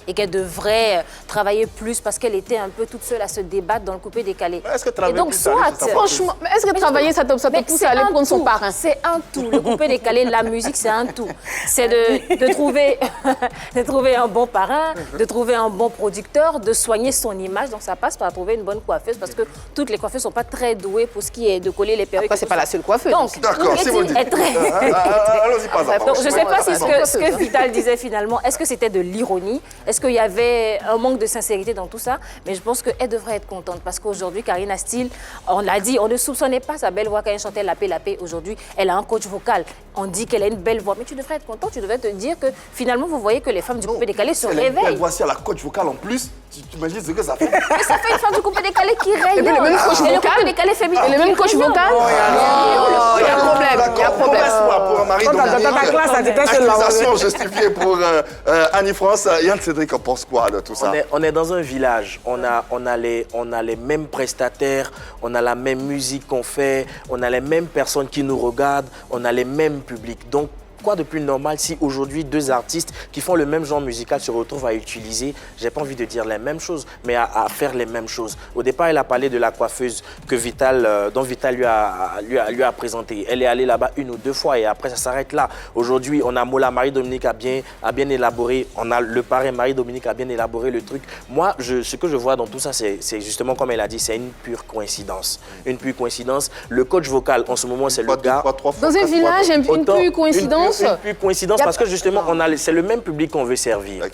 Speaker 3: et qu'elle devrait travailler plus parce qu'elle était un peu toute seule à se débattre dans le coupé-décalé.
Speaker 1: Est-ce que travailler plus,
Speaker 2: franchement, est-ce que travailler, ça te pousse à aller prendre son parrain?
Speaker 3: C'est un tout. Le coupé-décalé, la musique, c'est un tout. C'est de trouver un bon parrain, de trouver un bon producteur, de soigner son image. Donc ça passe par trouver une bonne coiffeuse parce que toutes les coiffeuses ne sont pas très douées pour ce qui est de coller les perruques.
Speaker 2: Après, c'est pas la seule coiffeuse.
Speaker 3: Donc,
Speaker 1: d'accord, c'est bon.
Speaker 3: Allons-y, pas à pas. Donc, je ne sais pas si ce que Vital disait finalement, est-ce que c'était de l'ironie? Est-ce qu'il y avait un manque de sincérité dans tout ça? Mais je pense qu'elle devrait être contente parce qu'aujourd'hui, Karina Steele, on l'a dit, on ne soupçonnait pas sa belle voix quand elle chantait La Paix. Aujourd'hui, elle a un coach vocal. On dit qu'elle a une belle voix. Mais tu devrais être content, tu devrais te dire que finalement, vous voyez que les femmes du coupé-décalé se réveillent.
Speaker 1: Elle voici à la coach vocale en plus. Tu imagines ce que ça fait?
Speaker 3: Mais ça fait une femme du coupé-décalé qui rayonne.
Speaker 2: Et puis le même coach vocal.
Speaker 3: Le coupé-décalé féminin.
Speaker 2: Et le même coach vocal. Il y a un problème. Il y a un problème.
Speaker 1: Pour Marie-Dominique. Accusation justifiée pour Annie-France. Yann Cédric, on pense quoi de tout ça?
Speaker 4: On est dans un village. On a les mêmes prestataires, on a la même musique qu'on fait, on a les mêmes personnes qui nous regardent, on a les mêmes publics. Donc, quoi de plus normal si aujourd'hui deux artistes qui font le même genre musical se retrouvent à utiliser, j'ai pas envie de dire les mêmes choses, mais à faire les mêmes choses. Au départ, elle a parlé de la coiffeuse dont Vital lui a présenté. Elle est allée là-bas une ou deux fois et après ça s'arrête là. Aujourd'hui, on a Mola, Marie-Dominique a bien élaboré, on a le parrain Marie-Dominique a bien élaboré le truc. Moi, ce que je vois dans tout ça, c'est justement comme elle a dit, c'est une pure coïncidence. Une pure coïncidence. Le coach vocal, en ce moment, c'est le gars.
Speaker 2: Dans un village, une pure coïncidence.
Speaker 4: Une pure coïncidence parce que justement, c'est le même public qu'on veut servir.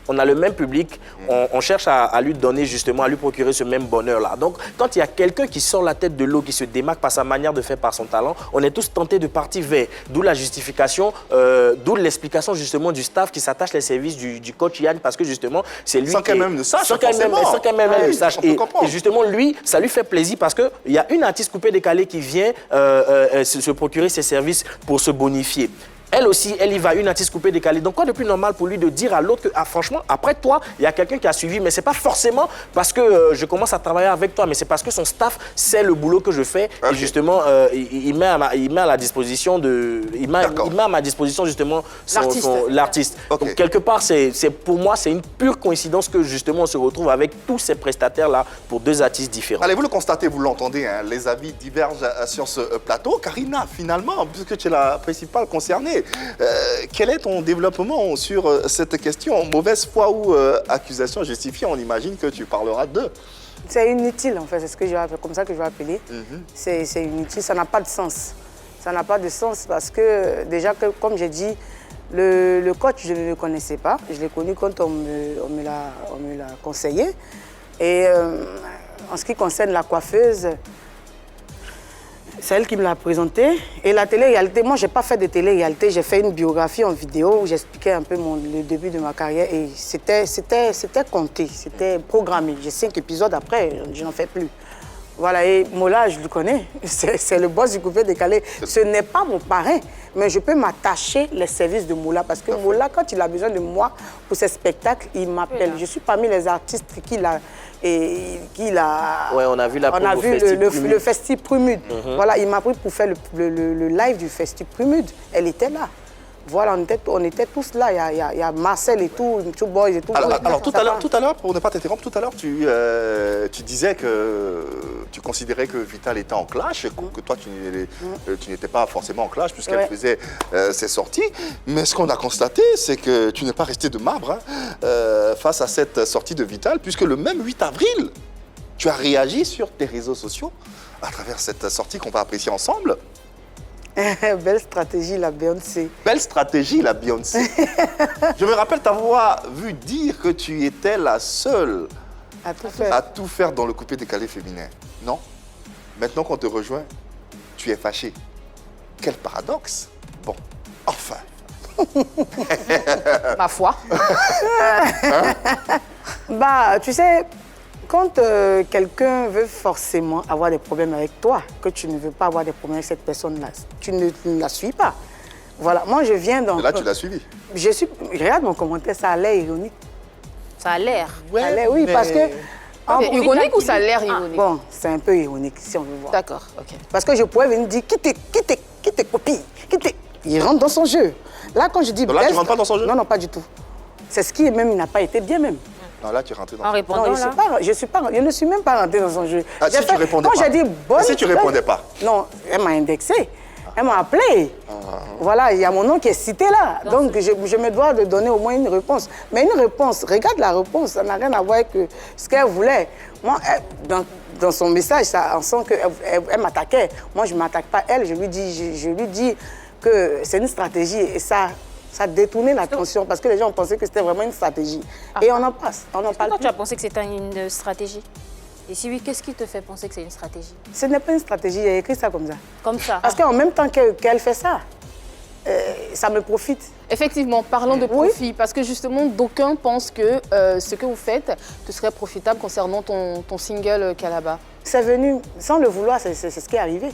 Speaker 4: On a le même public, on cherche à lui donner justement, à lui procurer ce même bonheur-là. Donc, quand il y a quelqu'un qui sort la tête de l'eau, qui se démarque par sa manière de faire, par son talent, on est tous tentés de partir vers. D'où la justification, d'où l'explication justement du staff qui s'attache les services du coach Yann parce que justement, c'est lui
Speaker 1: sans qu'elle même le sache.
Speaker 4: Sans qu'elle même le sache. Et justement, lui, ça lui fait plaisir parce qu'il y a une artiste coupé-décalé qui vient se procurer ses services pour se bonifier. Elle aussi, elle y va, une artiste coupé-décalée. Donc, quoi de plus normal pour lui de dire à l'autre que, franchement, après toi, il y a quelqu'un qui a suivi, mais ce n'est pas forcément parce que je commence à travailler avec toi, mais c'est parce que son staff sait le boulot que je fais. Et justement, il met à ma disposition justement l'artiste. Donc, quelque part, pour moi, c'est une pure coïncidence que justement, on se retrouve avec tous ces prestataires-là pour deux artistes différents.
Speaker 1: Allez, vous le constatez, vous l'entendez, hein, les avis divergent sur ce plateau. Karina, finalement, puisque tu es la principale concernée, quel est ton développement sur cette question? Mauvaise foi ou accusation justifiée? On imagine que tu parleras d'eux.
Speaker 6: C'est inutile, en fait, c'est comme ça que je vais appeler. C'est inutile, ça n'a pas de sens. Ça n'a pas de sens parce que, déjà, comme j'ai dit, le coach, je ne le connaissais pas. Je l'ai connu quand on me l'a conseillé. Et en ce qui concerne la coiffeuse, C'est elle qui me l'a présenté. Et la télé-réalité, moi, je n'ai pas fait de télé-réalité. J'ai fait une biographie en vidéo où j'expliquais un peu le début de ma carrière. Et c'était compté, c'était programmé. J'ai 5 épisodes après, je n'en fais plus. Voilà, et Mola, je le connais. C'est le boss du coupé décalé. Ce n'est pas mon parrain, mais je peux m'attacher les services de Mola. Parce que Mola, quand il a besoin de moi pour ses spectacles, il m'appelle. Je suis parmi les artistes qu'il a...
Speaker 4: Ouais, on a vu
Speaker 6: le Festi Prumude. Voilà, il m'a pris pour faire le live du Festi Prumude. Elle était là. Voilà, on était tous là. Il y a Marcel et tout Boys et tout.
Speaker 1: Alors tout à l'heure, pour ne pas t'interrompre, tout à l'heure, tu disais que tu considérais que Vital était en clash, que toi, tu n'étais pas forcément en clash puisqu'elle faisait ses sorties. Mais ce qu'on a constaté, c'est que tu n'es pas resté de marbre face à cette sortie de Vital, puisque le même 8 avril, tu as réagi sur tes réseaux sociaux à travers cette sortie qu'on va apprécier ensemble.
Speaker 6: Belle stratégie, la Beyoncé.
Speaker 1: Belle stratégie, la Beyoncé. Je me rappelle t'avoir vu dire que tu étais la seule à tout faire dans le coupé décalé féminin. Non? Maintenant qu'on te rejoint, tu es fâché. Quel paradoxe. Bon, enfin.
Speaker 2: Ma foi.
Speaker 6: Bah, tu sais... Quand quelqu'un veut forcément avoir des problèmes avec toi, que tu ne veux pas avoir des problèmes avec cette personne-là, tu ne la suis pas. Voilà, moi je viens dans...
Speaker 1: Et là, tu l'as suivi.
Speaker 6: Regarde mon commentaire, ça a l'air ironique.
Speaker 3: Ça a l'air.
Speaker 6: Ouais, oui, mais... parce que...
Speaker 2: C'est ironique ou ça a l'air ironique?
Speaker 6: Bon, c'est un peu ironique, si on veut voir.
Speaker 2: D'accord, ok.
Speaker 6: Parce que je pourrais venir dire, quitte tes copines, il rentre dans son jeu. Là, quand je dis...
Speaker 1: Donc là, tu ne rentres pas dans son jeu?
Speaker 6: Non, pas du tout. C'est ce qui même n'a pas été bien même.
Speaker 1: Non, là, tu es rentré dans
Speaker 3: en répondant,
Speaker 6: non, je ne suis même pas rentrée dans son jeu.
Speaker 1: Ah, si tu répondais
Speaker 6: quand
Speaker 1: pas.
Speaker 6: j'ai dit bonne...
Speaker 1: Si tu répondais pas.
Speaker 6: Non, elle m'a indexé. Elle m'a appelé. Voilà, il y a mon nom qui est cité là. Donc, je me dois de donner au moins une réponse. Mais une réponse, regarde la réponse, ça n'a rien à voir avec ce qu'elle voulait. Moi, dans son message, ça, on sent qu'elle m'attaquait. Moi, je ne m'attaque pas elle. Je lui dis que c'est une stratégie et ça a détourné l'attention parce que les gens ont pensé que c'était vraiment une stratégie. Et on en passe, on en parle plus.
Speaker 3: Tu as pensé que c'était une stratégie? Et si oui, qu'est-ce qui te fait penser que c'est une stratégie?
Speaker 6: Ce n'est pas une stratégie, il a écrit ça comme ça.
Speaker 3: Comme ça?
Speaker 6: Parce qu'en même temps qu'elle fait ça, ça me profite.
Speaker 2: Effectivement, parlons de profit, parce que justement, d'aucuns pensent que ce que vous faites te serait profitable concernant ton single Kalaba.
Speaker 6: C'est venu, sans le vouloir, c'est ce qui est arrivé.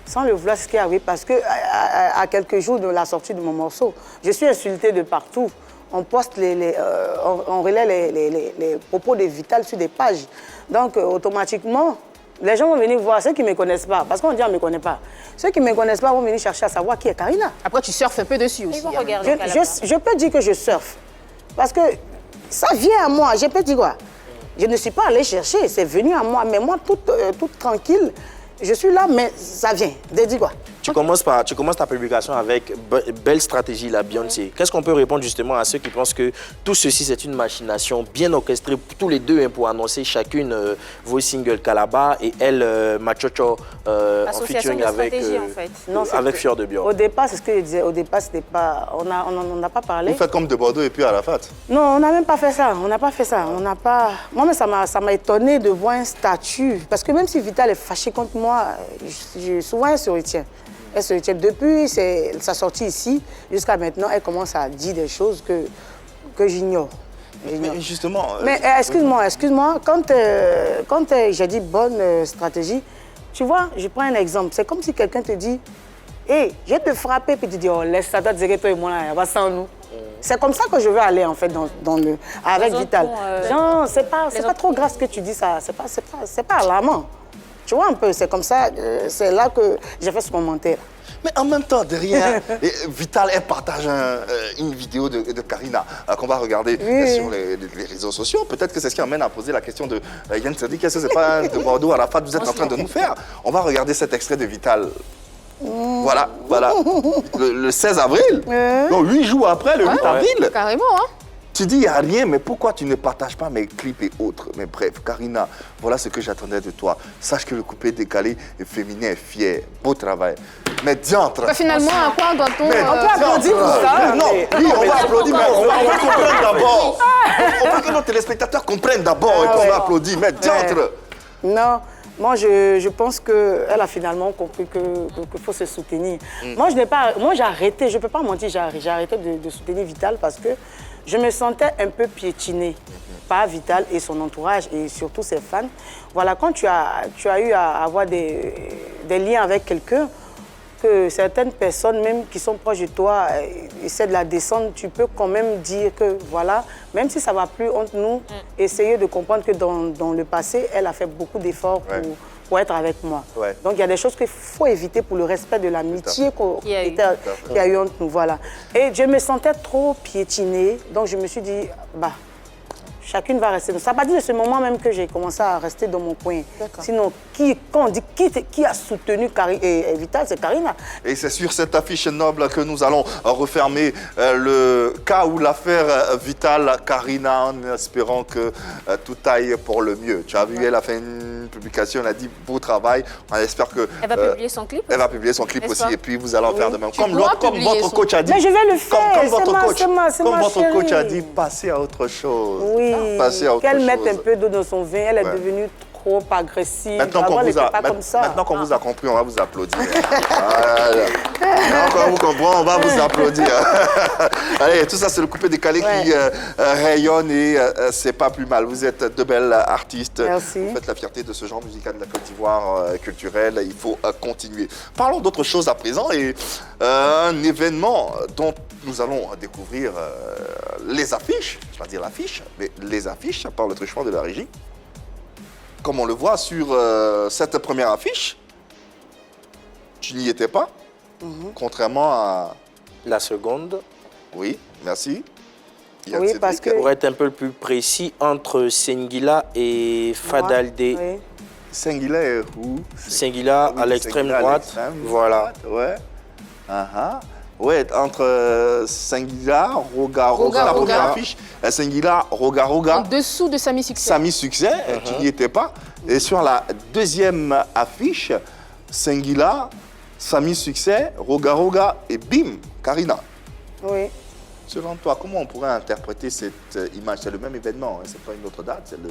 Speaker 6: Sans le vouloir, c'est ce qui est arrivé, parce qu'à quelques jours de la sortie de mon morceau, je suis insultée de partout. On poste on relaie les propos de Vital sur des pages. Donc, automatiquement, les gens vont venir voir ceux qui ne me connaissent pas. Parce qu'on dit on ne me connaît pas. Ceux qui ne me connaissent pas vont venir chercher à savoir qui est Karina.
Speaker 2: Après, tu surfes un peu dessus aussi.
Speaker 6: Je peux dire que je surfe. Parce que ça vient à moi. Je peux dire quoi? Je ne suis pas allée chercher. C'est venu à moi. Mais moi, toute tranquille, je suis là, mais ça vient. Dis quoi?
Speaker 4: Tu commences ta publication avec belle stratégie, la Beyoncé. Qu'est-ce qu'on peut répondre justement à ceux qui pensent que tout ceci, c'est une machination bien orchestrée, tous les deux, pour annoncer chacune vos singles Kalaba et elle, Machocho, en featuring avec,
Speaker 3: en fait.
Speaker 4: avec Fior de Bior.
Speaker 6: Au départ, c'est ce que je disais. Au départ, c'était pas... On n'a pas parlé.
Speaker 1: Vous faites comme de Bordeaux et puis Arafat.
Speaker 6: Non, on n'a même pas fait ça. On n'a pas fait ça. On n'a pas... Moi, mais ça m'a étonné de voir un statut. Parce que même si Vital est fâché contre moi, souvent, elle se retient. Elle se retient. Depuis sa sortie ici, jusqu'à maintenant, elle commence à dire des choses que j'ignore.
Speaker 1: Mais justement...
Speaker 6: Mais excuse-moi, quand j'ai dit bonne stratégie, tu vois, je prends un exemple. C'est comme si quelqu'un te dit, hey, je vais te frapper, puis tu dis, oh, laisse ça, toi et moi, là, elle va sans nous. C'est comme ça que je veux aller, en fait, avec Vital. Genre, c'est pas trop grave ce que tu dis, ça. C'est pas alarmant. Tu vois un peu, c'est comme ça, c'est là que j'ai fait ce commentaire.
Speaker 1: Mais en même temps, derrière, Vital, elle partage une vidéo de Karina qu'on va regarder sur les réseaux sociaux. Peut-être que c'est ce qui amène à poser la question de Yann Sadi, qu'est-ce que c'est pas de Bordeaux à Arafat vous êtes en train de nous faire? On va regarder cet extrait de Vital. Voilà. Le 16 avril. Donc 8 jours après, le 8 avril.
Speaker 2: Carrément, hein?
Speaker 1: Tu dis, il n'y a rien, mais pourquoi tu ne partages pas mes clips et autres? Mais bref, Karina, voilà ce que j'attendais de toi. Sache que le coupé décalé et féminin est fier. Beau travail. Mais diantre.
Speaker 2: Finalement, à quoi doit-on...
Speaker 6: On peut applaudir pour ça.
Speaker 1: Non, oui, on va applaudir, mais on veut comprendre d'abord. On veut que nos téléspectateurs comprennent d'abord et qu'on va applaudir. Mais diantre.
Speaker 6: Non, Moi, je pense qu'elle a finalement compris qu'il faut se soutenir. Moi, j'ai arrêté, je ne peux pas mentir, j'ai arrêté de soutenir Vital parce que je me sentais un peu piétinée par Vital et son entourage et surtout ses fans. Voilà, quand tu as eu à avoir des liens avec quelqu'un, que certaines personnes, même qui sont proches de toi, essaient de la descendre, tu peux quand même dire que, voilà, même si ça ne va plus entre nous, essayer de comprendre que dans le passé, elle a fait beaucoup d'efforts pour être avec moi. Ouais. Donc, il y a des choses qu'il faut éviter pour le respect de l'amitié qu'il y a eu entre nous. Voilà. Et je me sentais trop piétinée, donc je me suis dit, bah, chacune va rester. Ça n'a pas dit de ce moment même que j'ai commencé à rester dans mon coin. Sinon, quand on dit qui a soutenu Vital, c'est Karina.
Speaker 1: Et c'est sur cette affiche noble que nous allons refermer le cas ou l'affaire Vital-Karina en espérant que tout aille pour le mieux. Tu as vu, elle a fait une publication, elle a dit beau travail. On espère que...
Speaker 3: Elle va publier son clip.
Speaker 1: Elle va publier son clip aussi et puis vous allez en faire de même. Comme votre coach a dit.
Speaker 6: Mais je vais le faire.
Speaker 1: Comme votre coach a dit, passez à autre chose.
Speaker 6: Oui. Qu'elle mette un peu d'eau dans son vin, elle est devenue trop agressive.
Speaker 1: Maintenant qu'on vous a compris, on va vous applaudir. Maintenant qu'on vous comprend, on va vous applaudir. Allez, tout ça, c'est le coupé décalé qui rayonne et c'est pas plus mal. Vous êtes de belles artistes.
Speaker 6: Merci.
Speaker 1: Vous faites la fierté de ce genre musical de la Côte d'Ivoire culturel. Il faut continuer. Parlons d'autre chose à présent et un événement dont nous allons découvrir les affiches, je vais dire l'affiche, mais les affiches par le truchement de la régie. Comme on le voit sur cette première affiche, tu n'y étais pas, contrairement à...
Speaker 4: La seconde.
Speaker 1: Oui, merci.
Speaker 6: Oui, parce que...
Speaker 4: Pour être un peu plus précis, entre Sengila et Fadaldé. Oui.
Speaker 1: Sengila est où?
Speaker 4: Sengila à l'extrême droite. Voilà.
Speaker 1: Ouais. Ouais, entre Sengila, Roga, la première affiche, Sengila, Roga.
Speaker 2: En dessous de Samy Succès.
Speaker 1: Samy Succès, tu n'y étais pas. Et sur la deuxième affiche, Sengila, Samy Succès, Roga et bim, Karina.
Speaker 6: Oui.
Speaker 1: Selon toi, comment on pourrait interpréter cette image? C'est le même événement, hein, c'est pas une autre date, c'est le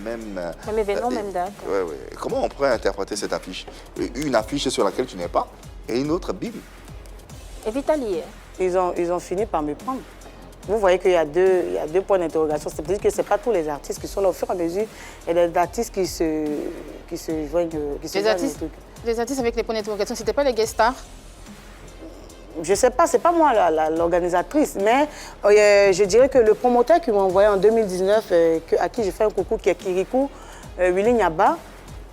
Speaker 1: même...
Speaker 3: Même événement, même date.
Speaker 1: Oui. Comment on pourrait interpréter cette affiche? Une affiche sur laquelle tu n'es pas et une autre, bim.
Speaker 3: Et Vitalier.
Speaker 6: Ils ont fini par me prendre. Vous voyez qu'il y a deux points d'interrogation. C'est peut-être que ce n'est pas tous les artistes qui sont là. Au fur et à mesure, il y a des artistes qui se joignent.
Speaker 2: Les artistes avec les points d'interrogation, ce n'étaient pas les guest stars?
Speaker 6: Je ne sais pas, ce n'est pas moi l'organisatrice, mais je dirais que le promoteur qui m'a envoyé en 2019, à qui j'ai fait un coucou, qui est Kirikou Willy Nyaba,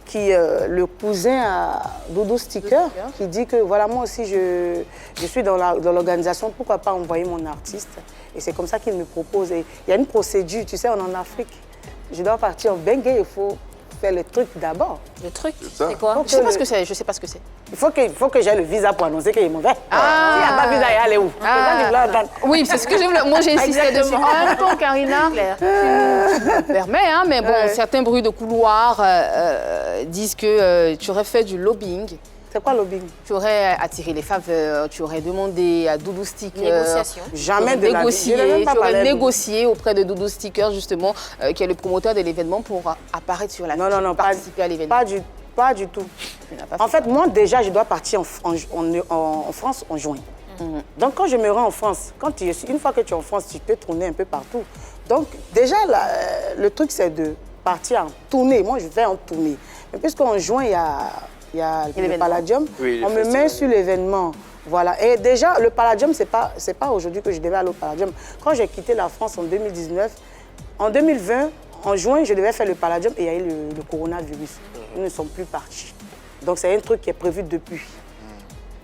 Speaker 6: qui le cousin à Doudou Sticker, qui dit que voilà, moi aussi je suis dans l'organisation, pourquoi pas envoyer mon artiste? Et c'est comme ça qu'il me propose. Et il y a une procédure, tu sais, on est en Afrique. Je dois partir en Bengue, il faut faire le truc d'abord.
Speaker 3: Le truc, c'est quoi?
Speaker 2: Je sais pas ce que c'est, je sais pas ce que c'est.
Speaker 6: Il faut que j'aie le visa pour annoncer qu'il est mauvais. S'il n'y a pas de visa, il aller où?
Speaker 2: Oui, c'est ce que je voulais. Moi, j'ai insisté dessus. En même temps, Karina, me permet, hein, mais bon, certains bruits de couloir disent que tu aurais fait du lobbying.
Speaker 6: C'est quoi le lobbying?
Speaker 2: Tu aurais attiré les faveurs, tu aurais demandé à Doudou Sticker.
Speaker 3: Négociation.
Speaker 6: Jamais de la vie.
Speaker 2: Tu aurais négocié auprès de Doudou Sticker, justement, qui est le promoteur de l'événement, pour apparaître sur la fiche,
Speaker 6: non,
Speaker 2: participer à l'événement.
Speaker 6: Pas du tout. En fait, moi, déjà, je dois partir en France en juin. Donc, quand je me rends en France, une fois que tu es en France, tu peux tourner un peu partout. Donc, déjà, le truc, c'est de partir en tournée. Moi, je vais en tournée. Mais puisqu'en juin, il y a le Palladium, on me met sur l'événement. Voilà. Et déjà, le Palladium, c'est pas aujourd'hui que je devais aller au Palladium. Quand j'ai quitté la France en 2019, en 2020, en juin, je devais faire le Palladium et il y a eu le coronavirus. Ils ne sont plus partis. Donc, c'est un truc qui est prévu depuis.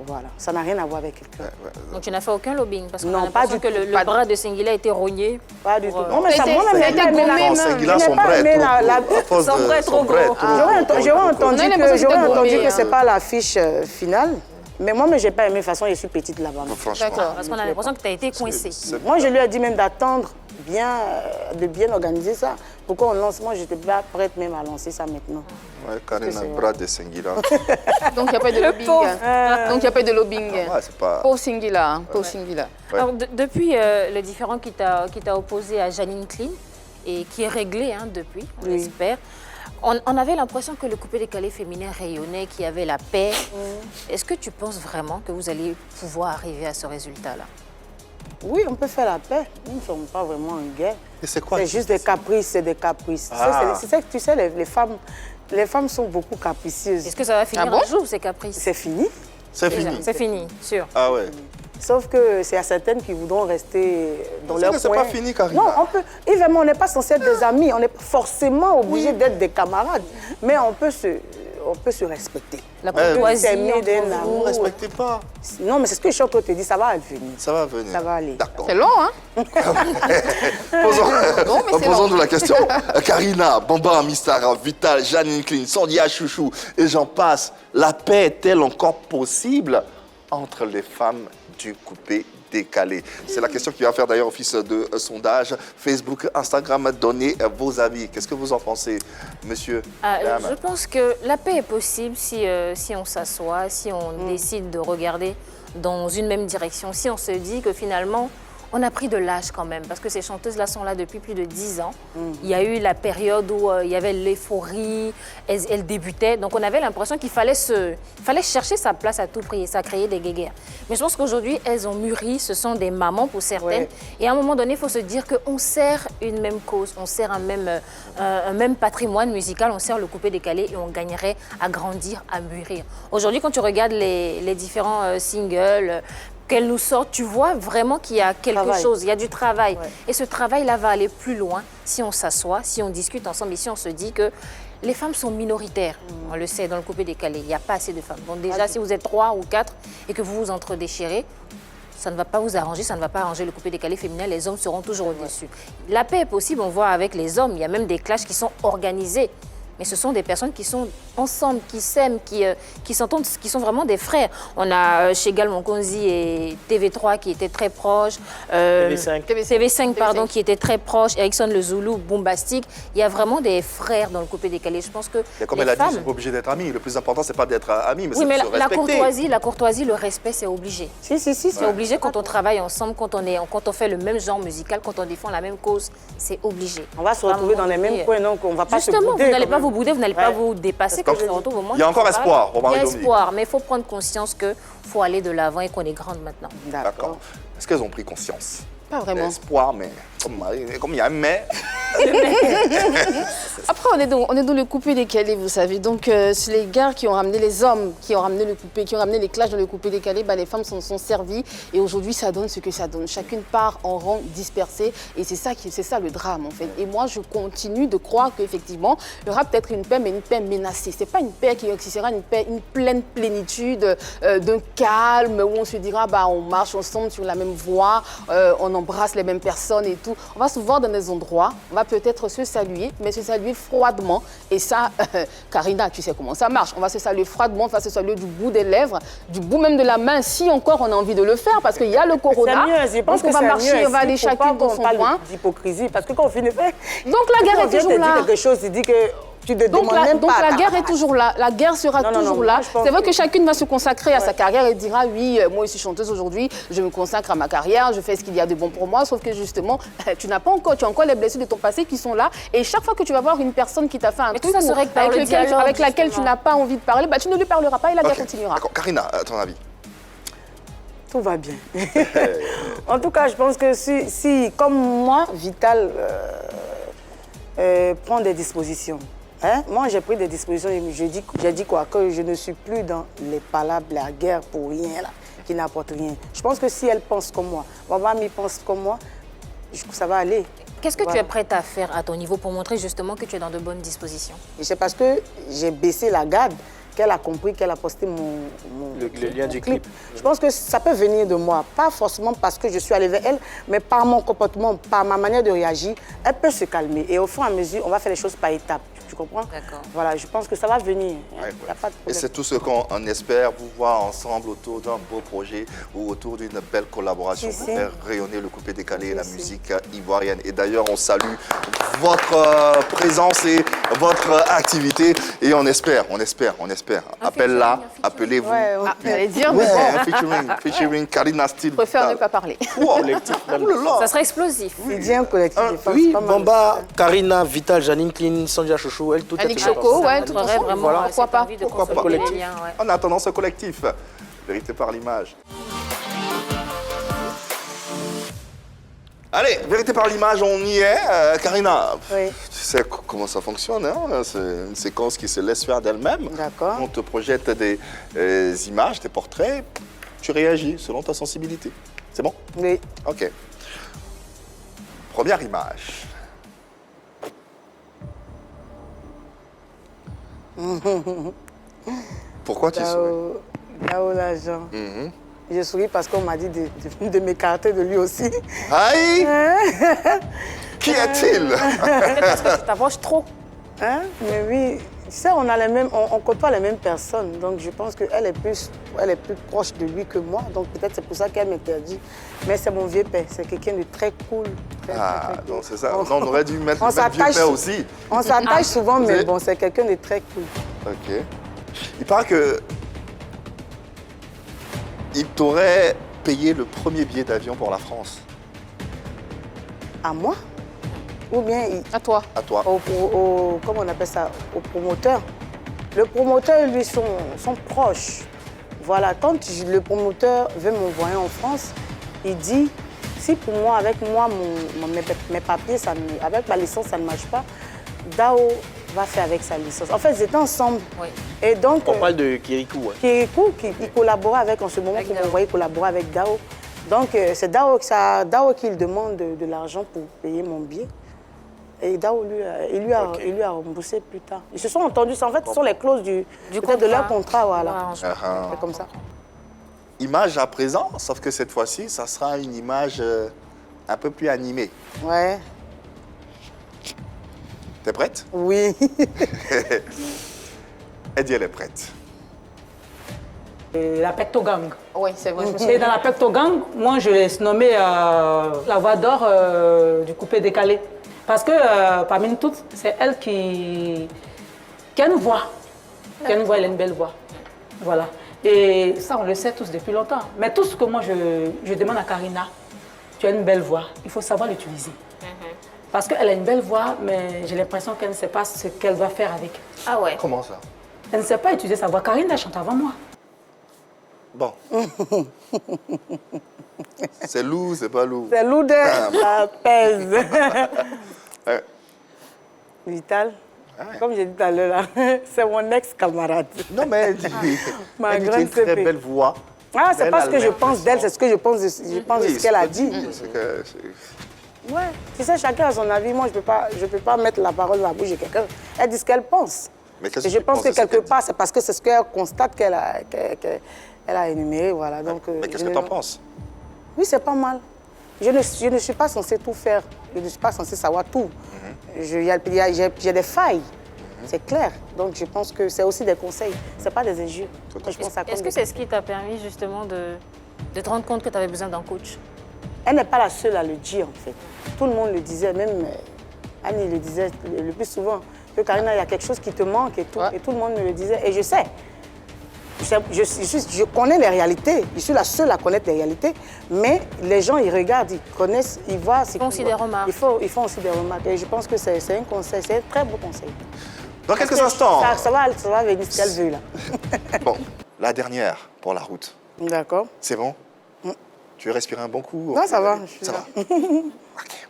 Speaker 6: Voilà, ça n'a rien à voir avec quelqu'un.
Speaker 3: Donc tu n'as fait aucun lobbying? Parce
Speaker 6: non, pas du
Speaker 3: que le bras de Sengila a été rogné.
Speaker 6: Pas du tout. Non, mais ça, moi-même,
Speaker 1: Sengila, son bras est trop gros.
Speaker 6: J'aurais entendu que ce n'est pas l'affiche finale. Mais moi, je n'ai pas aimé. De toute façon, je suis petite là-bas.
Speaker 3: D'accord, parce qu'on a l'impression que tu as été coincée.
Speaker 6: Moi, je lui ai dit même d'attendre de bien organiser ça. Pourquoi on lance? Moi, je n'étais pas prête même à lancer ça maintenant.
Speaker 1: Ouais, Karina, bras de Sengila.
Speaker 2: Donc, il n'y a pas de lobbying. Donc, il n'y a pas de lobbying. Pauvre Sengila.
Speaker 3: Alors, depuis le différend qui t'a opposé à Janine Clean, et qui est réglé depuis, on l'espère, On avait l'impression que le coupé-décalé féminin rayonnait, qu'il y avait la paix. Est-ce que tu penses vraiment que vous allez pouvoir arriver à ce résultat-là?
Speaker 6: Oui, on peut faire la paix. Nous ne sommes pas vraiment en guerre.
Speaker 1: Et c'est quoi?
Speaker 6: C'est juste des caprices, c'est des caprices. C'est ça que tu sais, les femmes sont beaucoup capricieuses.
Speaker 3: Est-ce que ça va finir un jour, ces caprices?
Speaker 6: C'est fini.
Speaker 1: C'est fini.
Speaker 3: C'est fini, sûr.
Speaker 1: Ah ouais.
Speaker 6: Sauf que c'est à certaines qui voudront rester dans leur coin.
Speaker 1: C'est pas fini, Karina.
Speaker 6: Non, on peut. Évidemment, on n'est pas censé être des amis. On n'est pas forcément obligé d'être des camarades. Mais on peut se respecter.
Speaker 3: La courtoisie,
Speaker 1: vous ne respectez pas.
Speaker 6: Non, mais c'est ce que je suis en train de te dire. Ça va venir.
Speaker 1: Ça va venir.
Speaker 6: Ça va aller.
Speaker 1: D'accord.
Speaker 2: C'est long, hein?
Speaker 1: Posons-nous la question. Karina, Bamba, Mystara, Vital, Janine Clean, Sandia Chouchou et j'en passe. La paix est-elle encore possible entre les femmes du coupé-décalé? C'est la question qui va faire d'ailleurs office de sondage. Facebook, Instagram, donnez vos avis. Qu'est-ce que vous en pensez, monsieur?
Speaker 3: Je pense que la paix est possible si on s'assoit, si on décide de regarder dans une même direction, si on se dit que finalement, on a pris de l'âge quand même, parce que ces chanteuses-là sont là depuis plus de 10 ans. Il y a eu la période où il y avait l'euphorie, elles débutaient. Donc on avait l'impression qu'il fallait chercher sa place à tout prix et ça créait des guéguerres. Mais je pense qu'aujourd'hui, elles ont mûri, ce sont des mamans pour certaines. Ouais. Et à un moment donné, il faut se dire qu'on sert une même cause, on sert un même patrimoine musical, on sert le coupé-décalé et on gagnerait à grandir, à mûrir. Aujourd'hui, quand tu regardes les différents singles, qu'elle nous sorte, tu vois vraiment qu'il y a quelque chose, il y a du travail. Ouais. Et ce travail-là va aller plus loin si on s'assoit, si on discute ensemble et si on se dit que les femmes sont minoritaires. On le sait, dans le coupé-décalé, il n'y a pas assez de femmes. Donc déjà, si vous êtes 3 ou 4 et que vous vous entre-déchirez, ça ne va pas vous arranger, ça ne va pas arranger le coupé-décalé féminin, les hommes seront toujours au-dessus. La paix est possible, on voit avec les hommes, il y a même des clashs qui sont organisés. Mais ce sont des personnes qui sont ensemble, qui s'aiment, qui s'entendent, qui sont vraiment des frères. On a Chegal Monkonzi et TV3 qui étaient très proches. TV5, pardon, qui était très proche. Erickson Le Zoulou, Bombastique. Il y a vraiment des frères dans le coupé-décalé. Je pense que
Speaker 1: comme elle a dit, ils sont pas obligés d'être amis. Le plus important, c'est pas d'être amis, mais
Speaker 3: oui,
Speaker 1: c'est de se respecter.
Speaker 3: La courtoisie, le respect, c'est obligé.
Speaker 6: Si.
Speaker 3: C'est obligé quand on travaille ensemble, quand on fait le même genre musical, quand on défend la même cause. C'est obligé.
Speaker 6: On va se retrouver dans les mêmes coins, donc on va pas se bouder.
Speaker 3: Justement, vous n'allez pas vous bouder, vous n'allez pas vous dépasser quand on se retrouve au monde.
Speaker 1: Il y a encore espoir pour Marie-Dominique.
Speaker 3: Il y a espoir, mais il faut prendre conscience qu'il faut aller de l'avant et qu'on est grande maintenant.
Speaker 1: D'accord. Est-ce qu'elles ont pris conscience?
Speaker 2: Pas vraiment.
Speaker 1: Espoir, mais comme il y a un mais.
Speaker 2: Après, on est dans le coupé-décalé, vous savez. Donc, c'est les gars qui ont ramené les hommes, qui ont ramené le coupé, qui ont ramené les clashs dans le coupé-décalé. Bah, les femmes s'en sont servies. Et aujourd'hui, ça donne ce que ça donne. Chacune part en rang dispersé. Et c'est ça le drame, en fait. Et moi, je continue de croire qu'effectivement, il y aura peut-être une paix, mais une paix menacée. C'est pas une paix qui sera une paix, une pleine plénitude, d'un calme, où on se dira, bah, on marche ensemble sur la même voie, on embrasse les mêmes personnes et tout. On va se voir dans des endroits, on va peut-être se saluer, mais se saluer froidement. Et ça, Karina, tu sais comment ça marche. On va se saluer froidement, on va se saluer du bout des lèvres, du bout même de la main, si encore on a envie de le faire, parce qu'il y a le corona.
Speaker 6: Je pense qu'on
Speaker 2: va marcher, on va aller chacune dans son coin.
Speaker 6: D'hypocrisie, parce que quand on finit de faire...
Speaker 2: Donc la guerre est toujours là.
Speaker 6: Quelque chose, il dit que...
Speaker 2: Donc la guerre est toujours là, la guerre sera toujours là. C'est vrai que chacune va se consacrer à sa carrière et dira oui, moi je suis chanteuse aujourd'hui, je me consacre à ma carrière, je fais ce qu'il y a de bon pour moi, sauf que justement, tu as encore les blessures de ton passé qui sont là et chaque fois que tu vas voir une personne qui t'a fait un truc avec laquelle tu n'as pas envie de parler, bah, tu ne lui parleras pas et la guerre continuera.
Speaker 1: D'accord. Karina, à ton avis?
Speaker 6: Tout va bien. En tout cas, je pense que si comme moi, Vital prend des dispositions. Moi, j'ai pris des dispositions et j'ai dit quoi? Que je ne suis plus dans les palabres, la guerre pour rien, là, qui n'apporte rien. Je pense que si elle pense comme moi, maman pense comme moi, ça va aller.
Speaker 3: Qu'est-ce que tu es prête à faire à ton niveau pour montrer justement que tu es dans de bonnes dispositions?
Speaker 6: C'est parce que j'ai baissé la garde qu'elle a compris, qu'elle a posté
Speaker 4: le lien du clip.
Speaker 6: Je pense que ça peut venir de moi, pas forcément parce que je suis allée vers elle, mais par mon comportement, par ma manière de réagir, elle peut se calmer. Et au fur et à mesure, on va faire les choses par étapes. Tu comprends?
Speaker 3: D'accord.
Speaker 6: Voilà, je pense que ça va venir.
Speaker 1: Ouais.
Speaker 6: Y a pas de problème.
Speaker 1: Et c'est tout ce qu'on espère, vous voir ensemble autour d'un beau projet ou autour d'une belle collaboration pour faire rayonner le coupé-décalé et la musique ivoirienne. Et d'ailleurs, on salue votre présence et votre activité. Et on espère. Appelle-la, appelez-vous.
Speaker 2: J'allais dire,
Speaker 1: featuring Karina Style.
Speaker 2: Je préfère ne pas parler.
Speaker 3: Ça sera explosif.
Speaker 6: C'est bien un collectif.
Speaker 4: Oui, Bamba, Karina, Vital, Janine Clean, Sandia Chouchou. tout est
Speaker 2: Annick Choco, ouais, tout
Speaker 3: aurait
Speaker 2: ensemble.
Speaker 3: vraiment
Speaker 1: Voilà.
Speaker 2: Pourquoi pas.
Speaker 3: envie de
Speaker 1: Pourquoi pas.
Speaker 3: consolider les liens, ouais.
Speaker 1: En attendant ce collectif, vérité par l'image. Allez, vérité par l'image, on y est. Karina,
Speaker 6: Oui.
Speaker 1: tu sais comment ça fonctionne, hein? C'est une séquence qui se laisse faire d'elle-même.
Speaker 6: D'accord.
Speaker 1: On te projette des images, des portraits. Tu réagis selon ta sensibilité. C'est bon?
Speaker 6: Oui.
Speaker 1: Ok. Première image. Pourquoi tu souris?
Speaker 6: Dao l'agent.
Speaker 1: Mhm.
Speaker 6: Je souris parce qu'on m'a dit de m'écarter de lui aussi.
Speaker 1: Aïe! Qui est-il?
Speaker 3: Peut-être parce que tu t'approches trop.
Speaker 6: Hein? Mais oui, tu sais, on côtoie les mêmes personnes. Donc je pense qu'elle est plus proche de lui que moi. Donc peut-être c'est pour ça qu'elle m'interdit. Mais c'est mon vieux père. C'est quelqu'un de très cool. Très cool.
Speaker 1: Donc c'est ça. Non, on aurait dû mettre
Speaker 6: on
Speaker 1: le même vieux père aussi.
Speaker 6: On s'attache souvent, mais bon, c'est quelqu'un de très cool.
Speaker 1: Ok. Il paraît que il t'aurait payé le premier billet d'avion pour la France.
Speaker 6: À moi? Ou bien
Speaker 2: À toi.
Speaker 1: À toi.
Speaker 6: comment on appelle ça? Au promoteur. Le promoteur et lui sont proches. Voilà, quand le promoteur veut m'envoyer en France, il dit, si pour moi, avec moi, mes papiers, avec ma licence, ça ne marche pas, Dao va faire avec sa licence. En fait, ils étaient ensemble.
Speaker 3: Oui.
Speaker 6: Et donc,
Speaker 4: On parle de Kirikou. Hein.
Speaker 6: Kirikou, il collaborait avec, en ce moment, pour m'envoyer collaborer avec Dao. Donc, c'est Dao qui lui demande de l'argent pour payer mon billet. Et Dao, il lui a remboursé plus tard. Ils se sont entendus. En fait, ce sont les clauses de leur contrat. Voilà. C'est comme ça.
Speaker 1: Image à présent, sauf que cette fois-ci, ça sera une image un peu plus animée.
Speaker 6: Ouais.
Speaker 1: T'es prête?
Speaker 6: Oui.
Speaker 1: Elle dit elle est prête.
Speaker 11: La Pectogang.
Speaker 2: Oui, c'est vrai.
Speaker 11: Et dans la Pectogang, moi, je l'ai nommée la voix d'or du coupé décalé. Parce que parmi nous toutes, c'est elle qui a une voix. Qui a une voix, elle a une belle voix. Voilà. Et ça, on le sait tous depuis longtemps. Mais tout ce que moi, je demande à Karina, tu as une belle voix, il faut savoir l'utiliser. Parce qu'elle a une belle voix, mais j'ai l'impression qu'elle ne sait pas ce qu'elle doit faire avec.
Speaker 3: Ah ouais?
Speaker 1: Comment ça?
Speaker 11: Elle ne sait pas utiliser sa voix. Karina, elle chante avant moi.
Speaker 1: Bon. C'est Lou, c'est pas Lou.
Speaker 6: C'est Lou de la pèse. Vital, comme j'ai dit tout à l'heure, c'est mon ex-camarade.
Speaker 1: Non, mais elle dit,
Speaker 6: Ma
Speaker 1: elle dit
Speaker 6: grande
Speaker 1: une très
Speaker 6: CP.
Speaker 1: belle voix.
Speaker 6: Ah, c'est
Speaker 1: Elle
Speaker 6: pas
Speaker 1: a
Speaker 6: ce que je pense d'elle, c'est ce que je pense de ce qu'elle a dit. Ouais, tu sais, chacun a son avis. Moi, je peux pas mettre la parole dans la bouche de quelqu'un. Elle dit ce qu'elle pense.
Speaker 1: Mais
Speaker 6: et je pense que quelque part, c'est parce que c'est ce qu'elle constate qu'elle a énuméré. Voilà. Donc,
Speaker 1: mais qu'est-ce que tu en penses?
Speaker 6: Oui, c'est pas mal. Je ne suis pas censée tout faire. Je ne suis pas censée savoir tout. J'ai des failles. C'est clair. Donc, je pense que c'est aussi des conseils. Ce n'est pas des injures.
Speaker 3: Est-ce que c'est ce qui t'a permis justement de te rendre compte que tu avais besoin d'un coach?
Speaker 6: Elle n'est pas la seule à le dire, en fait. Tout le monde le disait, même Annie le disait le plus souvent, que Karina, il y a quelque chose qui te manque et tout. Ouais. Et tout le monde me le disait. Et je sais. Je connais les réalités. Je suis la seule à connaître les réalités. Mais les gens, ils regardent, ils connaissent, ils voient.
Speaker 3: Ils font aussi des remarques.
Speaker 6: Ils font aussi des remarques. Et je pense que c'est un conseil, c'est un très beau conseil.
Speaker 1: Dans quelques instants.
Speaker 6: Ça va venir ce qu'elle veut, là.
Speaker 1: Bon, la dernière pour la route.
Speaker 6: D'accord.
Speaker 1: C'est bon? Tu veux respirer un bon coup?
Speaker 6: Non, ça va.
Speaker 1: Ça va. Ok.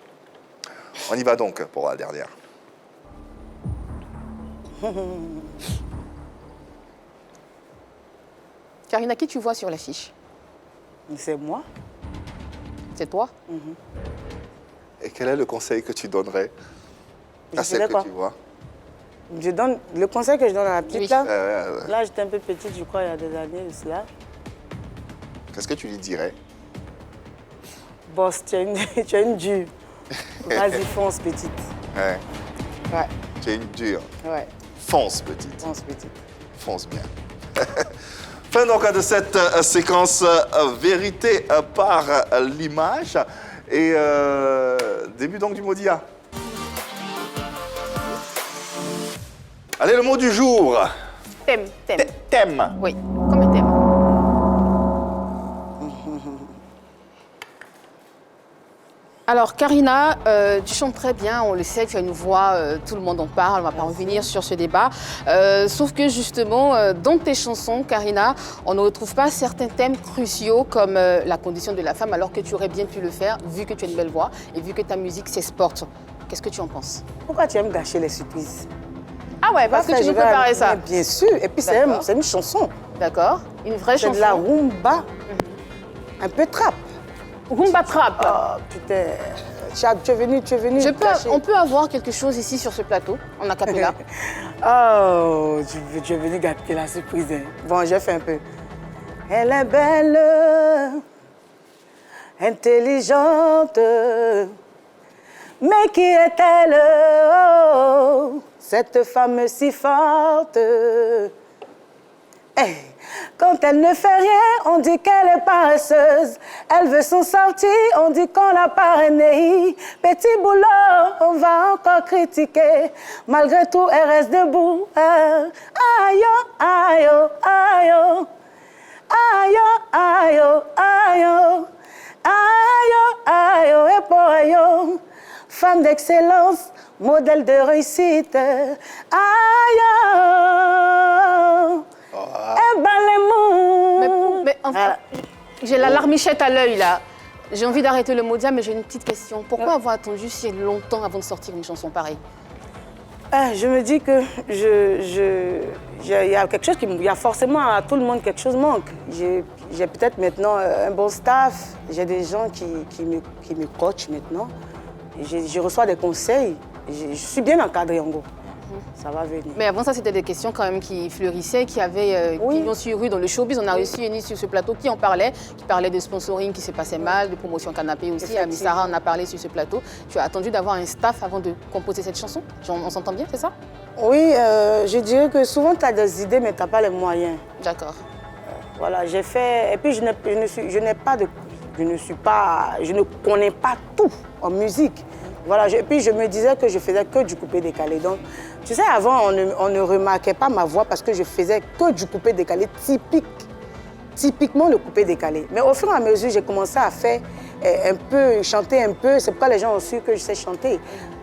Speaker 1: On y va donc pour la dernière.
Speaker 2: Karina, qui tu vois sur l'affiche?
Speaker 6: C'est moi.
Speaker 2: C'est toi?
Speaker 1: Et quel est le conseil que tu donnerais à celle que tu vois?
Speaker 6: Je donne le conseil que je donne à la petite,
Speaker 2: oui.
Speaker 6: Là, j'étais un peu petite, je crois, il y a des années de cela.
Speaker 1: Qu'est-ce que tu lui dirais?
Speaker 6: Boss, tu as une dure. Vas-y, fonce, petite.
Speaker 1: Ouais.
Speaker 6: Ouais.
Speaker 1: Tu es une dure.
Speaker 6: Ouais.
Speaker 1: Fonce, petite.
Speaker 6: Fonce, petite.
Speaker 1: Fonce bien. Fin donc de cette séquence vérité par l'image. Et début donc du mot d'IA. Allez, le mot du jour.
Speaker 2: Thème.
Speaker 1: Thème.
Speaker 2: Oui, comme un thème. Alors Karina, tu chantes très bien, on le sait, tu as une voix, tout le monde en parle, on ne va pas revenir sur ce débat. Sauf que justement, dans tes chansons, Karina, on ne retrouve pas certains thèmes cruciaux comme la condition de la femme, alors que tu aurais bien pu le faire, vu que tu as une belle voix et vu que ta musique s'exporte. Qu'est-ce que tu en penses?
Speaker 6: Pourquoi tu aimes gâcher les surprises?
Speaker 2: Ah ouais, parce que tu nous préparais ça.
Speaker 6: Bien sûr, et puis c'est une chanson.
Speaker 2: D'accord, une vraie chanson.
Speaker 6: C'est de la rumba, un peu trap.
Speaker 2: Rumba trap.
Speaker 6: Oh putain, tu es venu
Speaker 2: on peut avoir quelque chose ici sur ce plateau, en acapella.
Speaker 6: Oh, tu es venu gâter la surprise. Bon, j'ai fait un peu. Elle est belle, intelligente, mais qui est-elle, oh, cette femme si forte? Hey. Quand elle ne fait rien, on dit qu'elle est paresseuse. Elle veut s'en sortir, on dit qu'on l'a parrainée. Petit boulot, on va encore critiquer. Malgré tout, elle reste debout. Aïe, aïe, aïe, aïe, aïe, aïe, aïe, et pour aïe. Femme d'excellence, modèle de réussite. Aïe. Eh ben les mots.
Speaker 2: Mais enfin, j'ai la larmichette à l'œil là. J'ai envie d'arrêter le Modia, mais j'ai une petite question. Pourquoi avoir attendu si longtemps avant de sortir une chanson pareille?
Speaker 6: Je me dis que il y a quelque chose il y a forcément à tout le monde quelque chose manque. J'ai peut-être maintenant un bon staff. J'ai des gens qui me coachent maintenant. Je reçois des conseils. Je suis bien encadrée en gros. Ça va venir.
Speaker 2: Mais avant ça, c'était des questions quand même qui fleurissaient, qui ont surru dans le showbiz. On a reçu Enis sur ce plateau qui parlait de sponsoring qui se passait mal, de promotion canapé aussi. Ami Sarah en a parlé sur ce plateau. Tu as attendu d'avoir un staff avant de composer cette chanson? On s'entend bien, c'est ça?
Speaker 6: Oui, je dirais que souvent tu as des idées, mais tu n'as pas les moyens.
Speaker 2: D'accord.
Speaker 6: Voilà, j'ai fait... Et puis je ne connais pas tout en musique. Voilà, et puis je me disais que je faisais que du coupé-décalé. Donc, tu sais, avant, on ne remarquait pas ma voix parce que je faisais que du coupé-décalé typiquement le coupé-décalé. Mais au fur et à mesure, j'ai commencé à faire chanter un peu. C'est pourquoi les gens ont su que je sais chanter.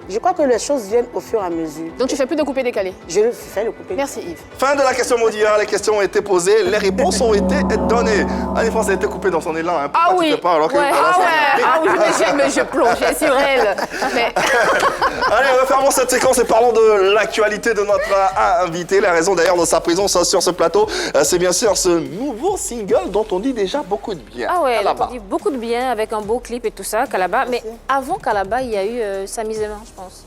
Speaker 6: Je crois que les choses viennent au fur et à mesure.
Speaker 2: Donc tu fais plus de coupé-décalé?
Speaker 6: Je fais le coupé-décalé.
Speaker 2: Merci Yves.
Speaker 1: Fin de la question Modia, les questions ont été posées, les réponses ont été données. Annie France a été coupée dans son élan. Hein.
Speaker 2: Ah oui,
Speaker 1: pas, alors que,
Speaker 2: mais je plongeais sur elle. Mais...
Speaker 1: Allez, refermons cette séquence et parlons de l'actualité de notre invité. La raison d'ailleurs de sa présence sur ce plateau, c'est bien sûr ce nouveau single dont on dit déjà beaucoup de bien.
Speaker 3: Ah ouais, on dit beaucoup de bien avec un beau clip et tout ça, Kalaba. Mais avant Kalaba, il y a eu S'amuser, je pense.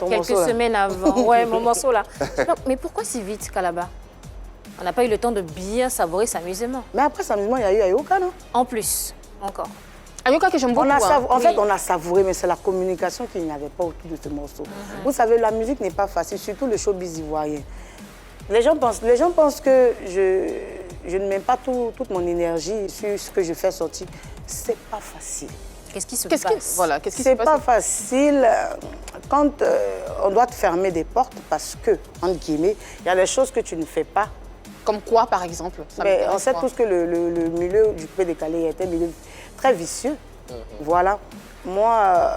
Speaker 3: Quelques semaines avant. Ouais, mon morceau là. Non, mais pourquoi si vite, Kalaba? On n'a pas eu le temps de bien savourer S'amusement.
Speaker 6: Mais après S'amusement, il y a eu Ayoka, non?
Speaker 3: En plus, encore.
Speaker 2: Ayoka que j'aime beaucoup.
Speaker 6: En fait, on a savouré, mais c'est la communication qu'il n'y avait pas autour de ce morceau. Vous savez, la musique n'est pas facile, surtout le showbiz ivoirien. Les gens pensent que je ne mets pas toute mon énergie sur ce que je fais sortir. C'est pas facile.
Speaker 3: Qu'est-ce qui se passe?
Speaker 6: C'est pas facile quand on doit te fermer des portes parce que, entre guillemets, il y a des choses que tu ne fais pas.
Speaker 2: Comme quoi, par exemple?
Speaker 6: On sait tous que le milieu du coupé-décalé était un milieu très vicieux. Voilà. Moi,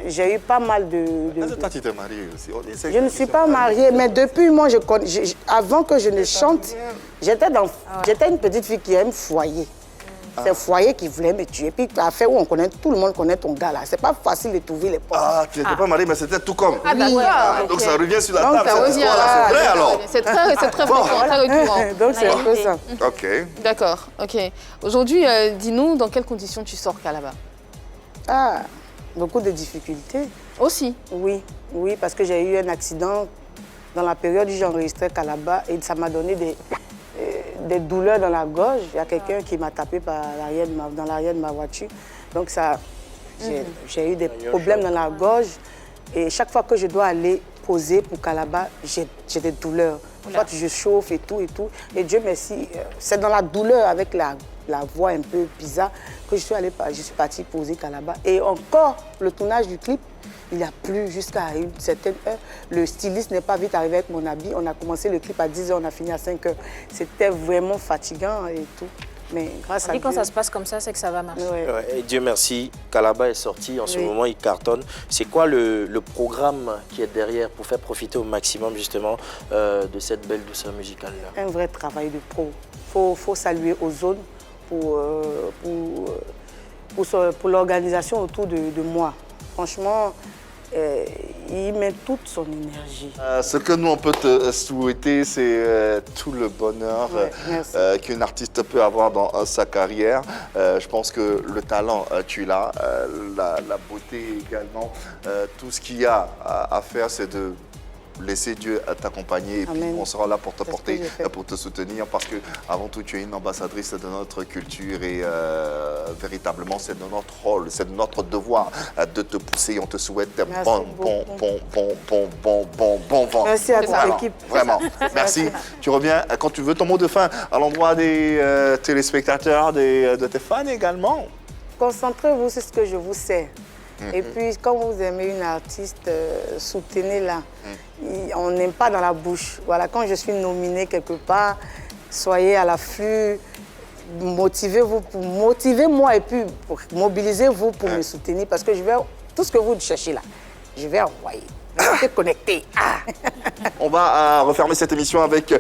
Speaker 6: j'ai eu pas mal de...
Speaker 1: Toi, tu t'es mariée aussi.
Speaker 6: Je ne suis pas mariée, mais depuis, moi, avant que je ne chante, j'étais une petite fille qui aime foyer. C'est le foyer qui voulait me tuer. Puis, affaire où tout le monde connaît ton gars là. C'est pas facile de trouver les portes.
Speaker 1: Ah, tu n'étais pas mariée, mais c'était tout comme.
Speaker 2: Ah, d'accord.
Speaker 1: Donc, ça revient sur la table.
Speaker 2: C'est
Speaker 1: vrai alors.
Speaker 2: C'est très fréquent, très récurrent.
Speaker 6: Donc, c'est un peu ça.
Speaker 1: Ok.
Speaker 2: D'accord, ok. Aujourd'hui, dis-nous, dans quelles conditions tu sors Kalaba?
Speaker 6: Ah, beaucoup de difficultés.
Speaker 2: Aussi?
Speaker 6: Oui, parce que j'ai eu un accident dans la période où j'ai enregistré Kalaba et ça m'a donné des douleurs dans la gorge. Il y a quelqu'un qui m'a tapé dans l'arrière de ma voiture. Donc j'ai eu des problèmes dans la gorge. Et chaque fois que je dois aller poser pour Kalaba, j'ai des douleurs. Soit je chauffe et tout. Et Dieu merci, c'est dans la douleur avec la voix un peu bizarre que je suis partie poser Kalaba. Et encore, le tournage du clip, il a plu jusqu'à une certaine heure. Le styliste n'est pas vite arrivé avec mon habit. On a commencé le clip à 10h, on a fini à 5h. C'était vraiment fatigant et tout. Mais grâce à
Speaker 3: Et
Speaker 6: Dieu...
Speaker 3: quand ça se passe comme ça, c'est que ça va marcher.
Speaker 4: Ouais, et Dieu merci, Kalaba est sorti, en ce moment il cartonne. C'est quoi le programme qui est derrière pour faire profiter au maximum justement de cette belle douceur musicale-là?
Speaker 6: Un vrai travail de pro. Faut saluer Ozone pour l'organisation autour de moi. Franchement, il met toute son énergie.
Speaker 1: Ce que nous, on peut te souhaiter, c'est tout le bonheur qu'une artiste peut avoir dans sa carrière. Je pense que le talent, tu l'as, la beauté également. Tout ce qu'il y a à faire, c'est de laisser Dieu t'accompagner et puis on sera là pour te porter, pour te soutenir parce que avant tout tu es une ambassadrice de notre culture et véritablement c'est de notre rôle, c'est de notre devoir de te pousser. On te souhaite bon vent.
Speaker 6: Merci à toute l'équipe.
Speaker 1: Vraiment, merci. Tu reviens quand tu veux ton mot de fin à l'endroit des téléspectateurs, de tes fans également.
Speaker 6: Concentrez-vous sur ce que je vous sais. Et puis, quand vous aimez une artiste, soutenez-la. On n'aime pas dans la bouche. Voilà, quand je suis nominée quelque part, soyez à l'affût, motivez-moi et puis mobilisez-vous pour me soutenir parce que je vais, tout ce que vous cherchez là, je vais envoyer. Restez connectés.
Speaker 1: On va refermer cette émission avec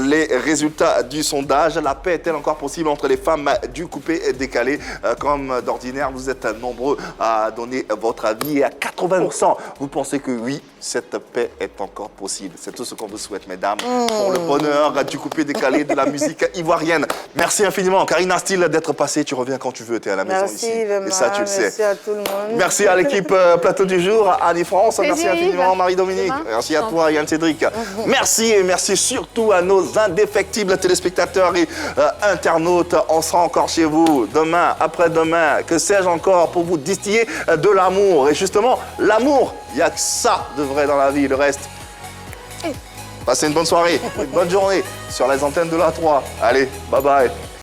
Speaker 1: les résultats du sondage. La paix est-elle encore possible entre les femmes du coupé décalé? Comme d'ordinaire, vous êtes nombreux à donner votre avis et à 80%, vous pensez que oui, cette paix est encore possible. C'est tout ce qu'on vous souhaite, mesdames, pour le bonheur du coupé décalé de la musique ivoirienne. Merci infiniment, Karina Steele, d'être passée. Tu reviens quand tu veux, tu es à la maison ici.
Speaker 6: Merci,
Speaker 1: et ça, tu le sais.
Speaker 6: Merci à tout le monde.
Speaker 1: Merci à l'équipe Plateau du Jour, Annie France. Merci infiniment, Marie-Dominique. Merci à toi, Yann Cédric. Merci et merci surtout à nos indéfectibles téléspectateurs et internautes. On sera encore chez vous demain, après-demain, que sais-je encore, pour vous distiller de l'amour. Et justement, l'amour, il n'y a que ça de vrai dans la vie. Le reste, passez une bonne soirée, une bonne journée sur les antennes de la 3. Allez, bye bye.